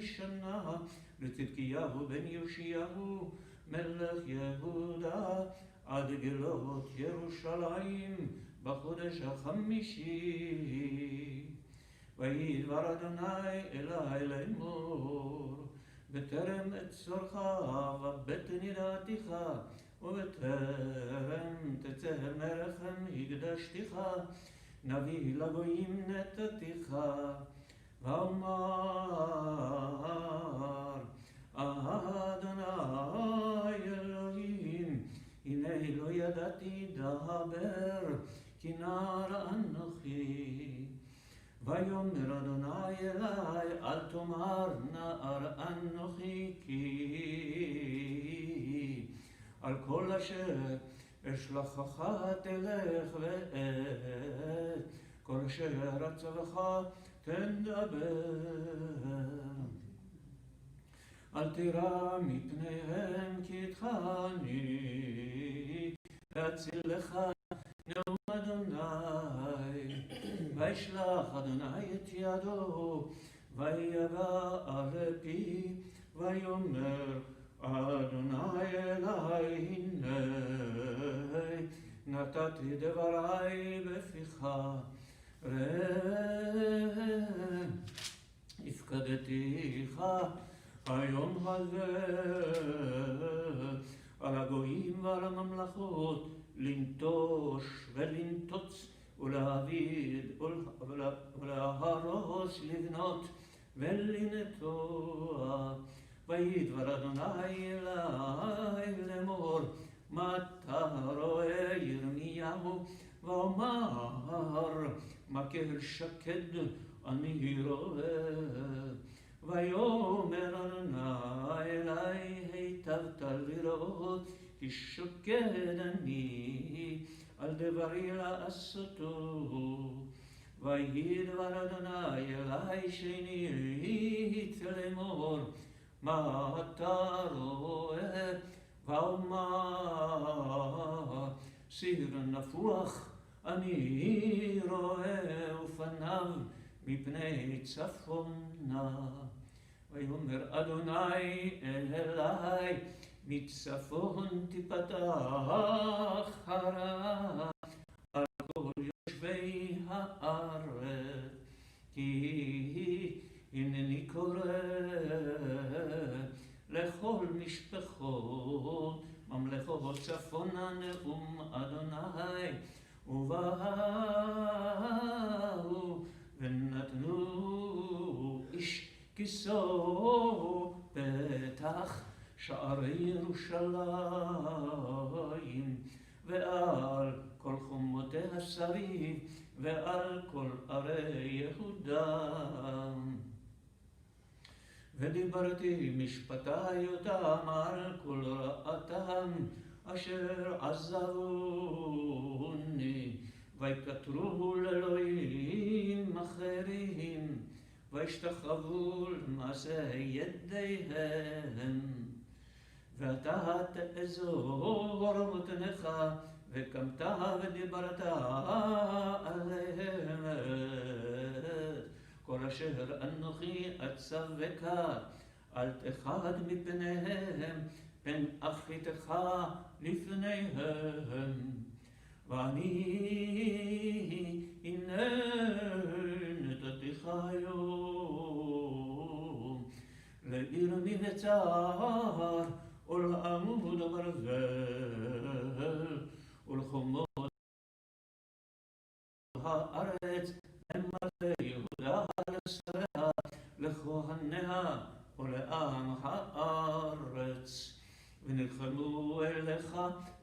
שנה לצדקיהו בן יאשיהו מלך יהודה עד גלות ירושלים בחודש החמישי. וידבר אדוני אלי לאמור בטרם אצורך ובטן ידעתיך ובטרם תצא מרחם הקדשתיך נביא לגויים נתתיך ואומר אדוני אלוהים הנה לא ידעתי דבר כי נער אנוכי. ויאמר אדוני אלי אל תאמר נער אנוכי כי על כל אשר אשלחך תלך ואת כל אשר אצווך תדבר. אל תירא מפניהם כי איתך אני להצילך נאום אדוני. וישלח אדוני את ידו ויגע על פי ויאמר אדוני אלי הנה נתתי דברי בפיך ראה הפקדתיך היום הזה על הגויים ועל הממלכות לנטוש ולנטוץ ולהביד ולהרוס לבנות ולנטוע. וידבר אדוני אלי לאמור מה אתה רואה ירמיהו ואומר מה קהל שקד אני רואה. ויאמר אדוני אלי היטבת לראות כי שוקד אני על דברי לעשותו. וידבר אדוני אלי שנית לאמור מה אתה רואה ואומר סיר נפוח אני רואה ופניו מפני צפונה. ויאמר אדוני אלי מצפון תפתח חרה על כל יושבי הארץ כי הנני קורא לכל משפחות ממלכות צפונה נאום אדוני ובאו ונתנו איש כיסו פתח שערי ירושלים ועל כל חומותיה סביב ועל כל ערי יהודה. ודיברתי משפטי אותם על כל רעתם אשר עזבוני ויקטרו לאלוהים אחרים וישתחוו למעשה ידיהם. ואתה תאזור מותניך וקמת ודיברת עליהם כל אשר אנוכי אצווך אל תחד מפניהם פן אחריתך לפניהם. ואני הנה נתתיך היום לעיר מבצר ולעמוד ברזל ולחומות הארץ למלא יהודה לשריה לכהניה ולעם הארץ. ונלחמו אליך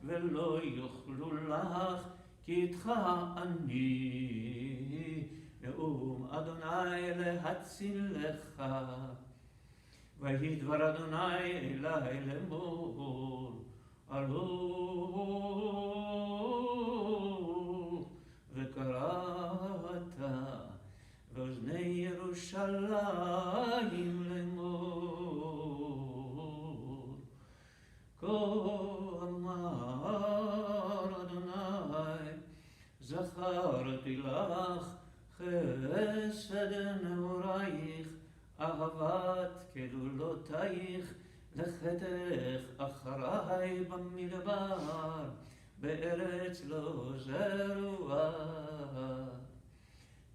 ולא יוכלו לך כי איתך אני נאום אדוני להצילך. וידבר אדוני אלי לאמור הלוך וקראת באוזני ירושלים לאמור כה אמר אדוני זכרתי לך חסד נעורייך, אהבת כלולותייך, לכתך אחריי במדבר, בארץ לא זרוע.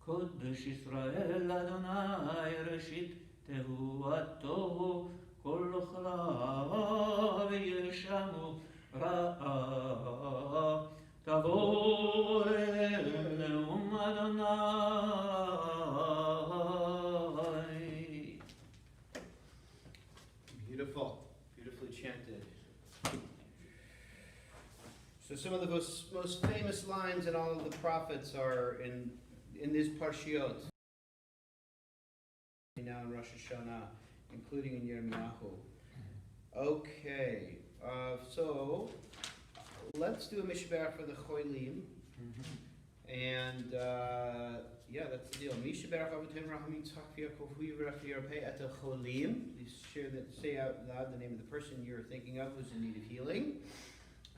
קודש ישראל אדוני ראשית תהועתו, כל אוכליו ישמו רעה. תבוא אל נאום אדוני. Beautiful, beautifully chanted. So some of the most famous lines in all of the prophets are in these parshiot. Now in Rosh Hashanah, including in Yirmiyahu. Okay, so let's do a mishbar for the cholim. And yeah, that's the deal. Mishaberach Avotem Rahamim Tzchak V'Yakov Hu Yivrach V'Yarpei Et HaCholim. Say out loud the name of the person you're thinking of who's in need of healing.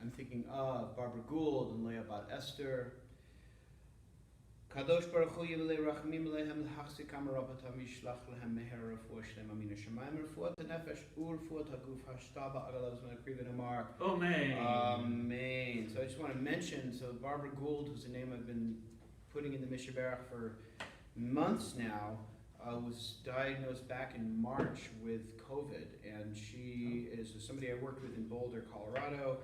I'm thinking of Barbara Gould and Leah Bat Esther. Kadosh Baruch Hu Yivalei Rachamim Alehem L'Hachzik Amarapatam Yishlach Lehem Meher Refuah Shlem Amin Hashamayim Refuah Nefesh U'Refuah Haguf Hashtaba Agalav Zman Kriven Amar. Amen. Amen. So I just want to mention, so Barbara Gould, whose a name I've been putting in the Mishaberach for months now, was diagnosed back in March with COVID, and she is somebody I worked with in Boulder, Colorado,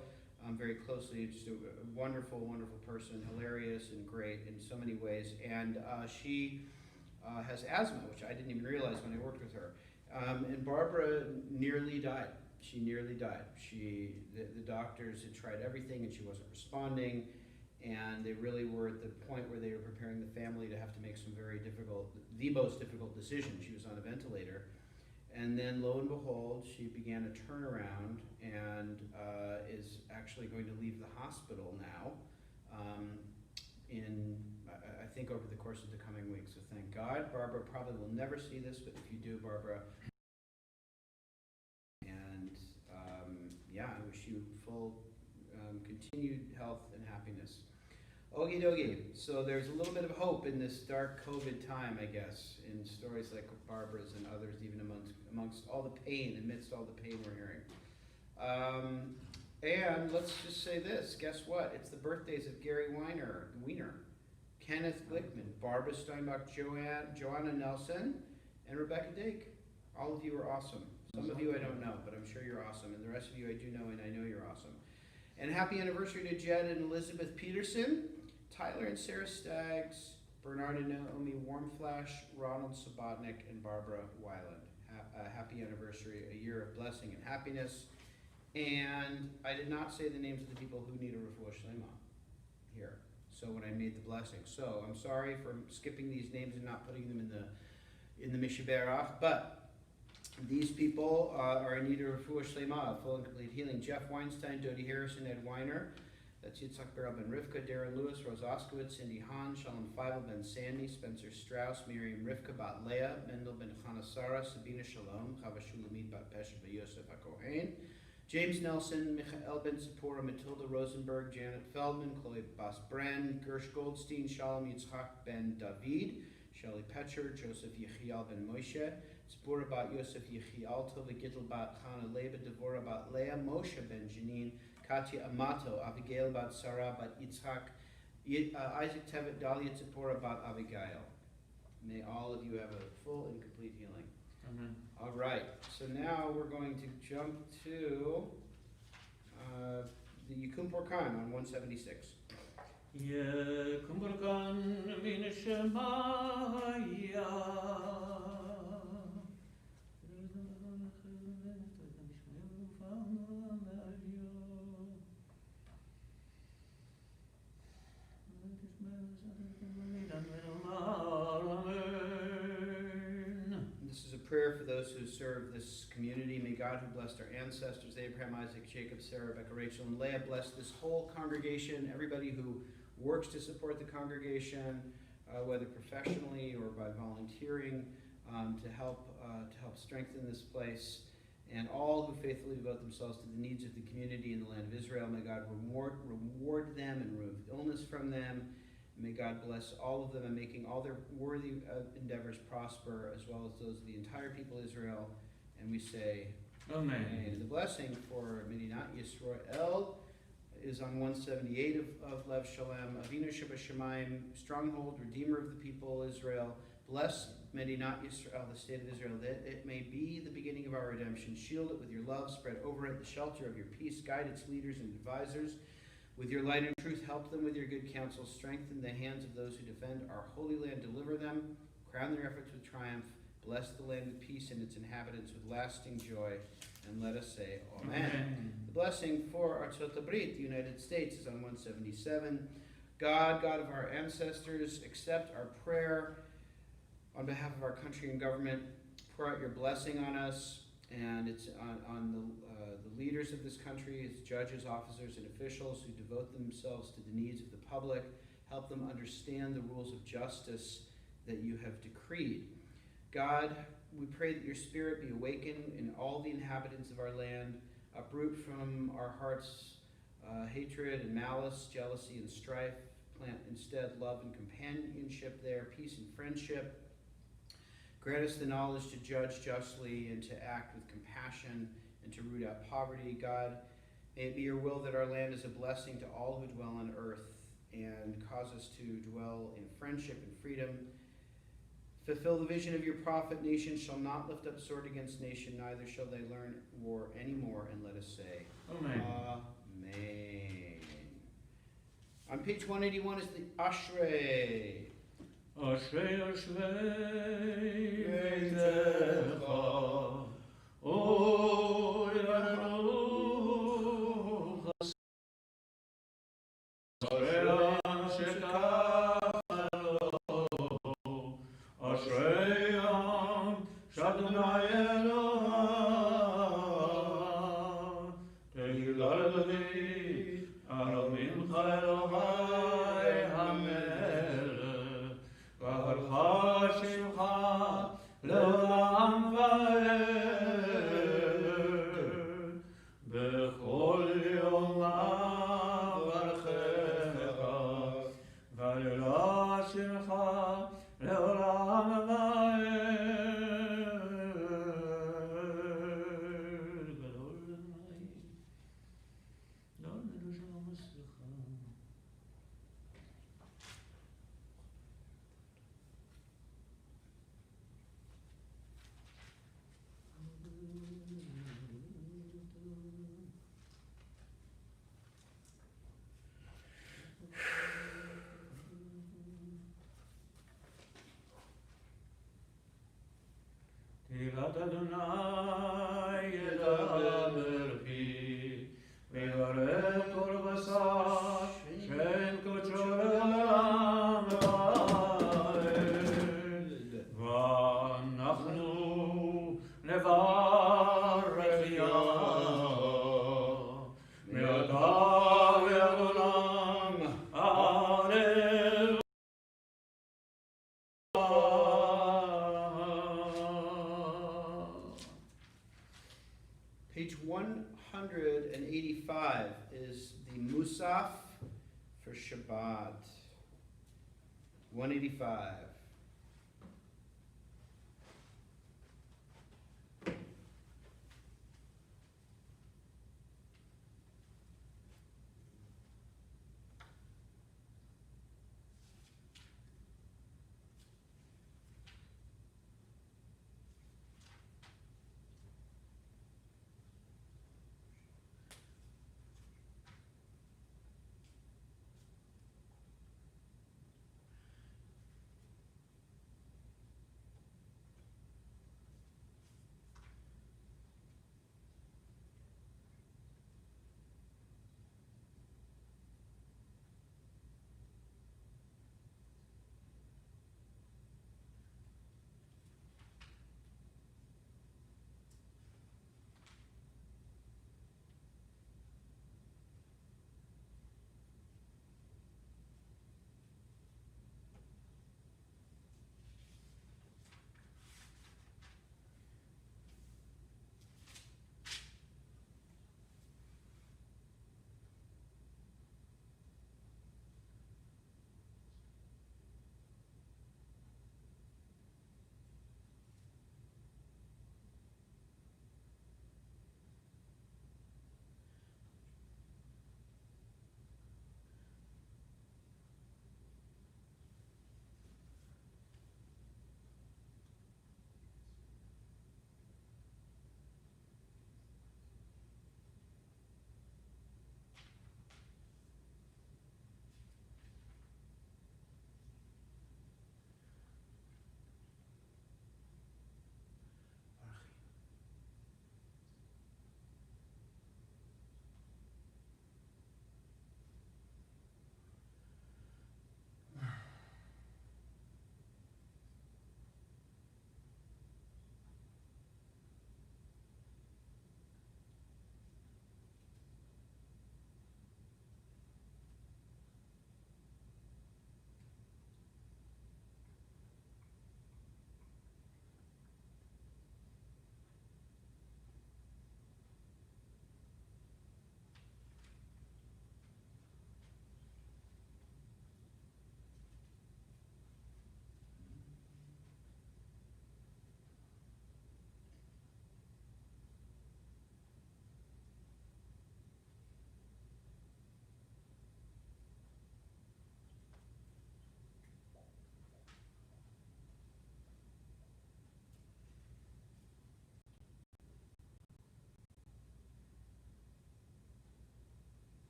very closely. Just a wonderful, wonderful person, hilarious and great in so many ways. And she has asthma, which I didn't even realize when I worked with her. And Barbara nearly died. She nearly died. The doctors had tried everything, and she wasn't responding. And they really were at the point where they were preparing the family to have to make some very difficult, the most difficult decision. She was on a ventilator. And then lo and behold, she began a turnaround and is actually going to leave the hospital now I think over the course of the coming weeks. So thank God. Barbara probably will never see this, but if you do, Barbara, and yeah, I wish you full continued health and happiness. Okie dokie. So there's a little bit of hope in this dark COVID time, I guess, in stories like Barbara's and others, even amongst all the pain, amidst all the pain we're hearing. And let's just say this. Guess what? It's the birthdays of Gary Weiner, Kenneth Glickman, Barbara Steinbach, Joanna Nelson, and Rebecca Dake. All of you are awesome. Some of you I don't know, but I'm sure you're awesome. And the rest of you I do know, and I know you're awesome. And happy anniversary to Jed and Elizabeth Peterson, Tyler and Sarah Staggs, Bernard and Naomi Warmflash, Ronald Subotnick, and Barbara Weiland. Happy anniversary, a year of blessing and happiness. And I did not say the names of the people who need a refuah shlema here. So when I made the blessing, so I'm sorry for skipping these names and not putting them in the Mishaberach, but these people are in need of refuah shlema, full and complete healing. Jeff Weinstein, Dodie Harrison, Ed Weiner. That's Yitzhak Beryl Ben Rivka, Darren Lewis, Rose Oskowitz, Cindy Hahn, Shalom Feibel Ben Sandy, Spencer Strauss, Miriam Rivka Bat Leah, Mendel Ben Chana Sarah, Sabina Shalom, Chava Shulamit Bat Pesha Yosef HaKohen, James Nelson, Michael Ben Zippora, Matilda Rosenberg, Janet Feldman, Chloe Bas Bren, Gersh Goldstein, Shalom Yitzhak Ben David, Shelley Petcher, Joseph Yechiel Ben Moshe, Zippora Bat Yosef Yechiel, Tova Gittel Bat Chana Leba, Devorah Bat Leah, Moshe Ben Janine, Katya Amato, Abigail Bat Sarah Bat Yitzhak, Isaac Tevet, Dahlia Zippora Bat Abigail. May all of you have a full and complete healing. Amen. All right, so now we're going to jump to the Yikum Porkan on 176. Yikum Porkan min Shemaya. Prayer for those who serve this community. May God, who blessed our ancestors, Abraham, Isaac, Jacob, Sarah, Rebecca, Rachel, and Leah, bless this whole congregation, everybody who works to support the congregation, whether professionally or by volunteering, to help strengthen this place, and all who faithfully devote themselves to the needs of the community in the land of Israel. May God reward them and remove illness from them. May God bless all of them and making all their worthy endeavors prosper, as well as those of the entire people of Israel. And we say, Amen. and the blessing for Medinat Yisrael is on 178 of Lev Shalem. Avinu Shebashamayim, stronghold, redeemer of the people Israel. Bless Medinat Yisrael, the state of Israel, that it may be the beginning of our redemption. Shield it with your love, spread over it the shelter of your peace. Guide its leaders and advisors with your light and truth. Help them with your good counsel. Strengthen the hands of those who defend our holy land. Deliver them. Crown their efforts with triumph. Bless the land with peace and its inhabitants with lasting joy. And let us say, Amen. Amen. The blessing for Artzot Habrit, the United States, is on 177. God, God of our ancestors, accept our prayer on behalf of our country and government. Pour out your blessing on us, and it's on the leaders of this country, its judges, officers, and officials who devote themselves to the needs of the public. Help them understand the rules of justice that you have decreed. God, we pray that your spirit be awakened in all the inhabitants of our land. Uproot from our hearts hatred and malice, jealousy and strife. Plant instead love and companionship there, peace and friendship. Grant us the knowledge to judge justly and to act with compassion and to root out poverty. God, may it be your will that our land is a blessing to all who dwell on earth, and cause us to dwell in friendship and freedom. Fulfill the vision of your prophet. Nation shall not lift up sword against nation, neither shall they learn war anymore. And let us say, Amen. Amen. On page 181 is the Ashrei. Ashrei Ashrei Vitells, O Baruch Ashrei Shekafalo, Ashrei Shadonai Elohai, Tehillah David, Aramincha Elohai HaMelech, V'harcha Shimcha Le'olam Va'ed, B'chol Yom Avarchecha, V'alila Shimcha Le'olam Va'ed, Gadol Adonai, Don Shalom Eslecha. Tirat Adonai yedaber pi, v'yivarech kol basar, shem kodsho le'olam va'ed. V'anachnu nevarech Yah, me'ata ve'ad olam, Alleluia. Page 185 is the Musaf for Shabbat. 185.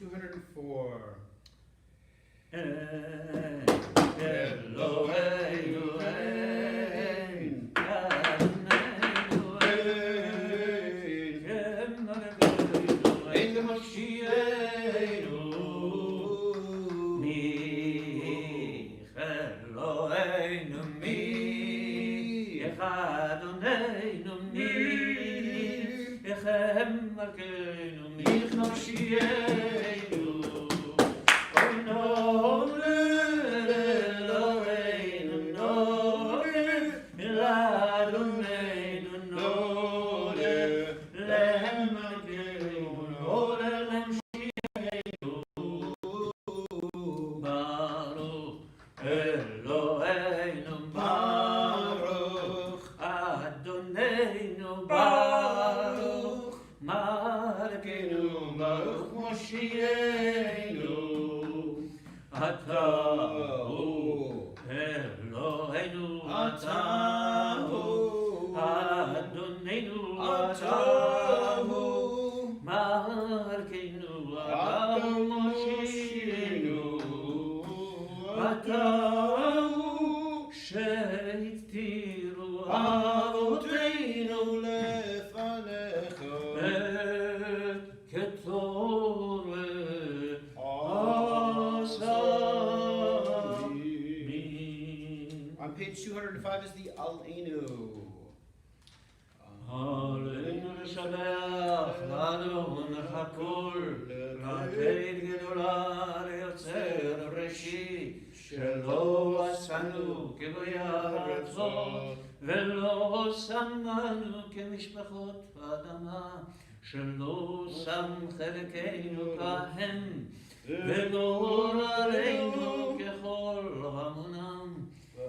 204. On page 205 is the Al-Enu. עלינו לשבח, לאדון הכל, לתת גדולה ליוצר ראשית, שלא עשנו כגויה רצות, ולא שמנו כמשפחות האדמה, שלא שם חלקנו כהם, וגורלנו ככל המונם,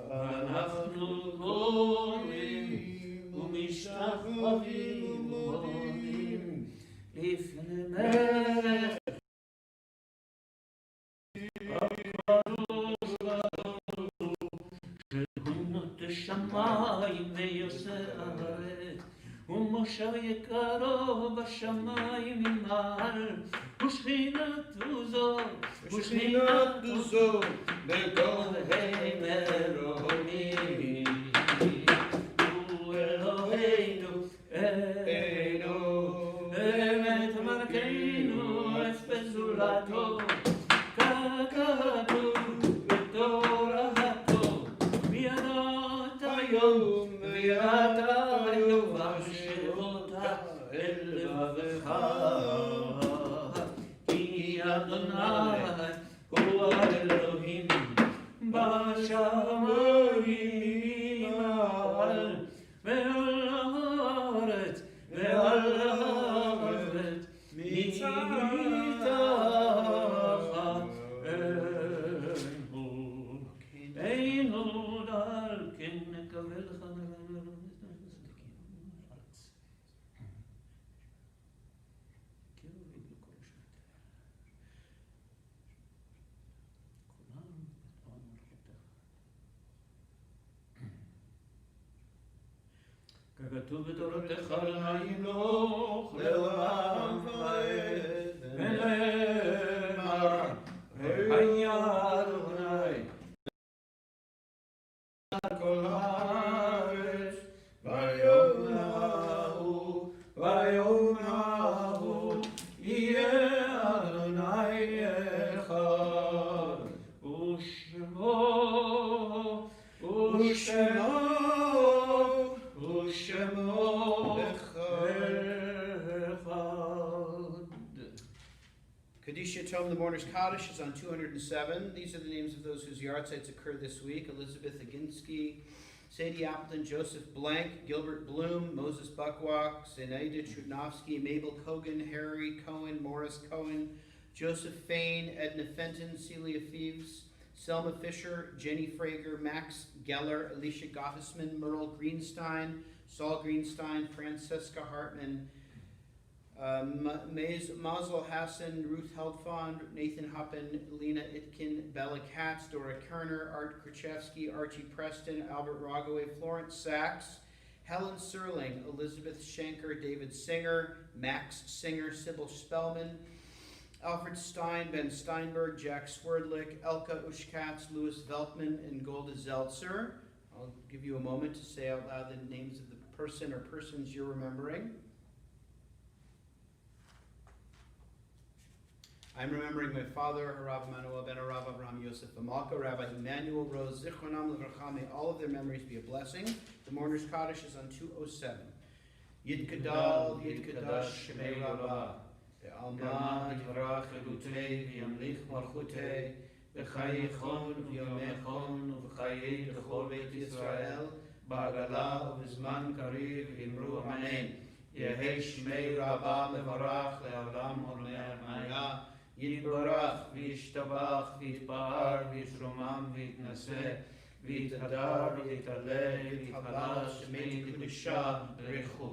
ואנחנו קוראים ומשתחווים ומודים לפני מלך הקדוש שכונות השמיים ויוסר הארץ ומושב יקרו בשמיים ממעל ושכינתו זו בגוהי מרומים אמת מלכנו אספסולתו ככתוב בתורתו וידעת היום והשאירותה אל לבבך כי אדוני הוא האלוהים בשמיים מעל ועל הארץ מתחת אין עוד על כן נקבל לך ככתוב בתורתך ימלוך לעולם ועד ונאמר היה אדוני על כל הארץ ביום ההוא יהיה אדוני אחד ושמו Kadisha Tom, the Mourner's Kaddish, is on 207. These are the names of those whose yahrzeits occur this week: Elizabeth Aginsky, Sadie Appleton, Joseph Blank, Gilbert Bloom, Moses Buckwalk, Zenaida Trudnovsky, Mabel Kogan, Harry Cohen, Morris Cohen, Joseph Fain, Edna Fenton, Celia Phoeves, Selma Fisher, Jenny Frager, Max Geller, Alicia Gottesman, Merle Greenstein, Saul Greenstein, Francesca Hartman, Mazel Hassan, Ruth Heldfond, Nathan Huppen, Lena Itkin, Bella Katz, Dora Kerner, Art Krachevsky, Archie Preston, Albert Rogaway, Florence Sachs, Helen Serling, Elizabeth Schenker, David Singer, Max Singer, Sybil Spellman, Alfred Stein, Ben Steinberg, Jack Swerdlick, Elka Ushkatz, Louis Veltman, and Golda Zeltzer. I'll give you a moment to say out loud the names of the person or persons you're remembering. I'm remembering my father, Harav Manuel Ben Harav Abraham Yosef Amalka, Rabbi Emmanuel Rose Zichronam Levracha. May all of their memories be a blessing. The Mourner's Kaddish is on 207. Yid Kadal, Yid Kadash, Shemei Rabbah. Alma Yivarach Elutei, V'yamlich Malchutei, V'chayechon, V'yomechon, V'chayei L'chol Beit Yisrael, Ba'agala, V'zman Kariv, V'imru Amen. Yehei Shmei Rabbah Mevarach, Le'olam Olmei Maya, Yitbarach, V'yishtabach, V'yitbar, V'yishromam, V'yitnaseh, V'yitadar, V'yitaleh, V'yitchala, Shemei Kedusha, B'rechu.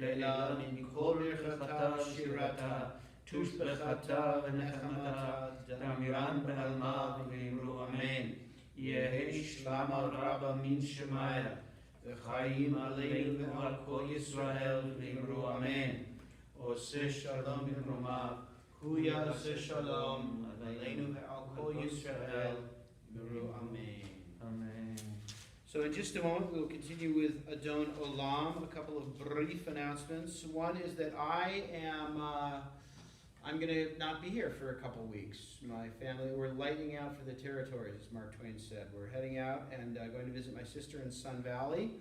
Leila Mikol Rechata Shirata Tushbechata V'nechamata Damiran B'alma V'imru Amen. Yehi Shlama Rabba Min Shemaya V'chaim Aleinu V'al Kol Yisrael V'imru Amen. Oseh Shalom B'mrumav Hu Yaseh Shalom Aleinu V'al Kol Yisrael V'imru Amen. Amen. So in just a moment, we will continue with Adon Olam. A couple of brief announcements. One is that I'm going to not be here for a couple of weeks. My family, we're lighting out for the territories, as Mark Twain said. We're heading out and going to visit my sister in Sun Valley.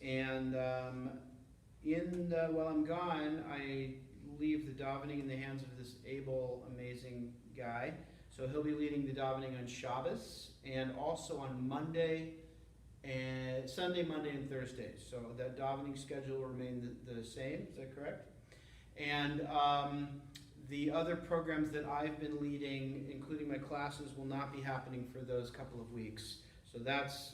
And while I'm gone, I leave the davening in the hands of this able, amazing guy. So he'll be leading the davening on Shabbos and also on Monday, and Sunday, Monday, and Thursday. So that davening schedule will remain the same. Is that correct? And the other programs that I've been leading, including my classes, will not be happening for those couple of weeks. So that's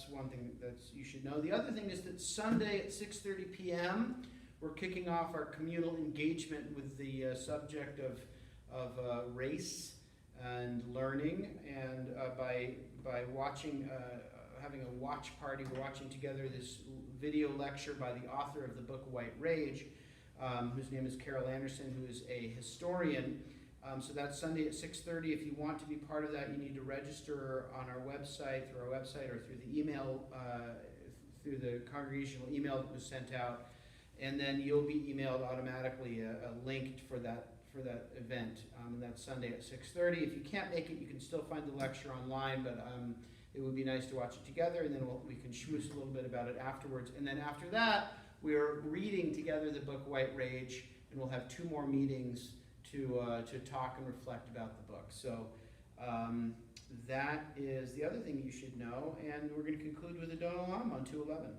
one thing that you should know. The other thing is that Sunday at 6:30 p.m., we're kicking off our communal engagement with the subject of race and learning, and by watching. Having a watch party. We're watching together this video lecture by the author of the book White Rage, whose name is Carol Anderson, who is a historian. So that's Sunday at 6:30. If you want to be part of that, you need to register on our website, through our website, or through the email, through the congregational email that was sent out, and then you'll be emailed automatically a link for that event. And that's Sunday at 6:30. If you can't make it, you can still find the lecture online, but it would be nice to watch it together, and then we can schmooze a little bit about it afterwards. And then after that, we are reading together the book White Rage, and we'll have 2 more meetings to talk and reflect about the book. So that is the other thing you should know, and we're going to conclude with Adon Olam on 2:11.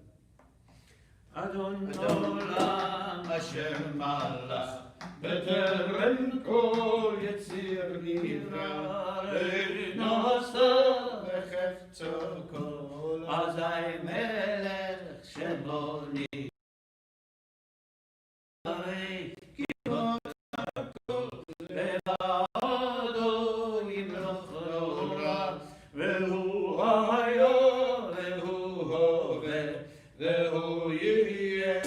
Adon Olam Asher Malach B'terem Kol Yetzir Nivra Nosa V'chefto Kol Azai Melech Shemo Nivra Kibot HaKol Levado Yimloch Ora Ve'hu Hayo Ve'hu Hoveh Ve'hu Yeh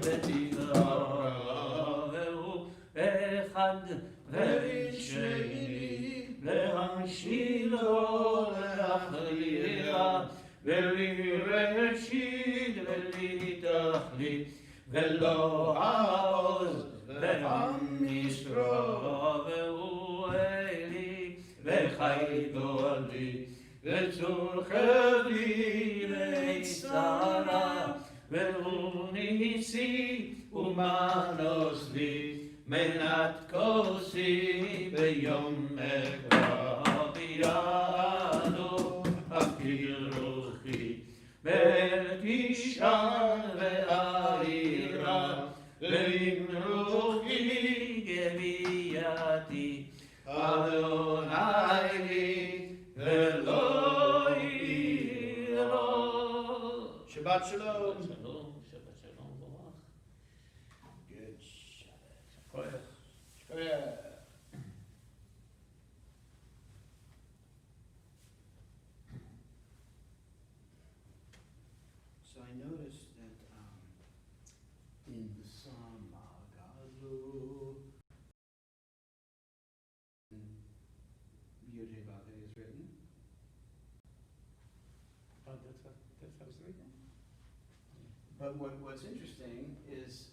B'tidara Ve'hu Echad Ve'isheni Le'hamshilo Le'achlira Ve'li'reshid Ve'li'tachlit Ve'lo ha'oz Ve'am Yisro Ve'hu Eli Ve'chaydo li Ve'tzur Chevli Ve'tzara Ve'hu Nisi Umanos li Menat Kosi Be'yom Ekra Biyado Akil Ruchi Ve'tishan Ve'arira Ve'im Ruchi Geviyati Adonai li Ve'lo Yiro. Shabbat Shalom. Shabbat Shalom. Good Shabbat. Shkoyach. So I noticed that in the Psalm that's how it's written. But what's interesting is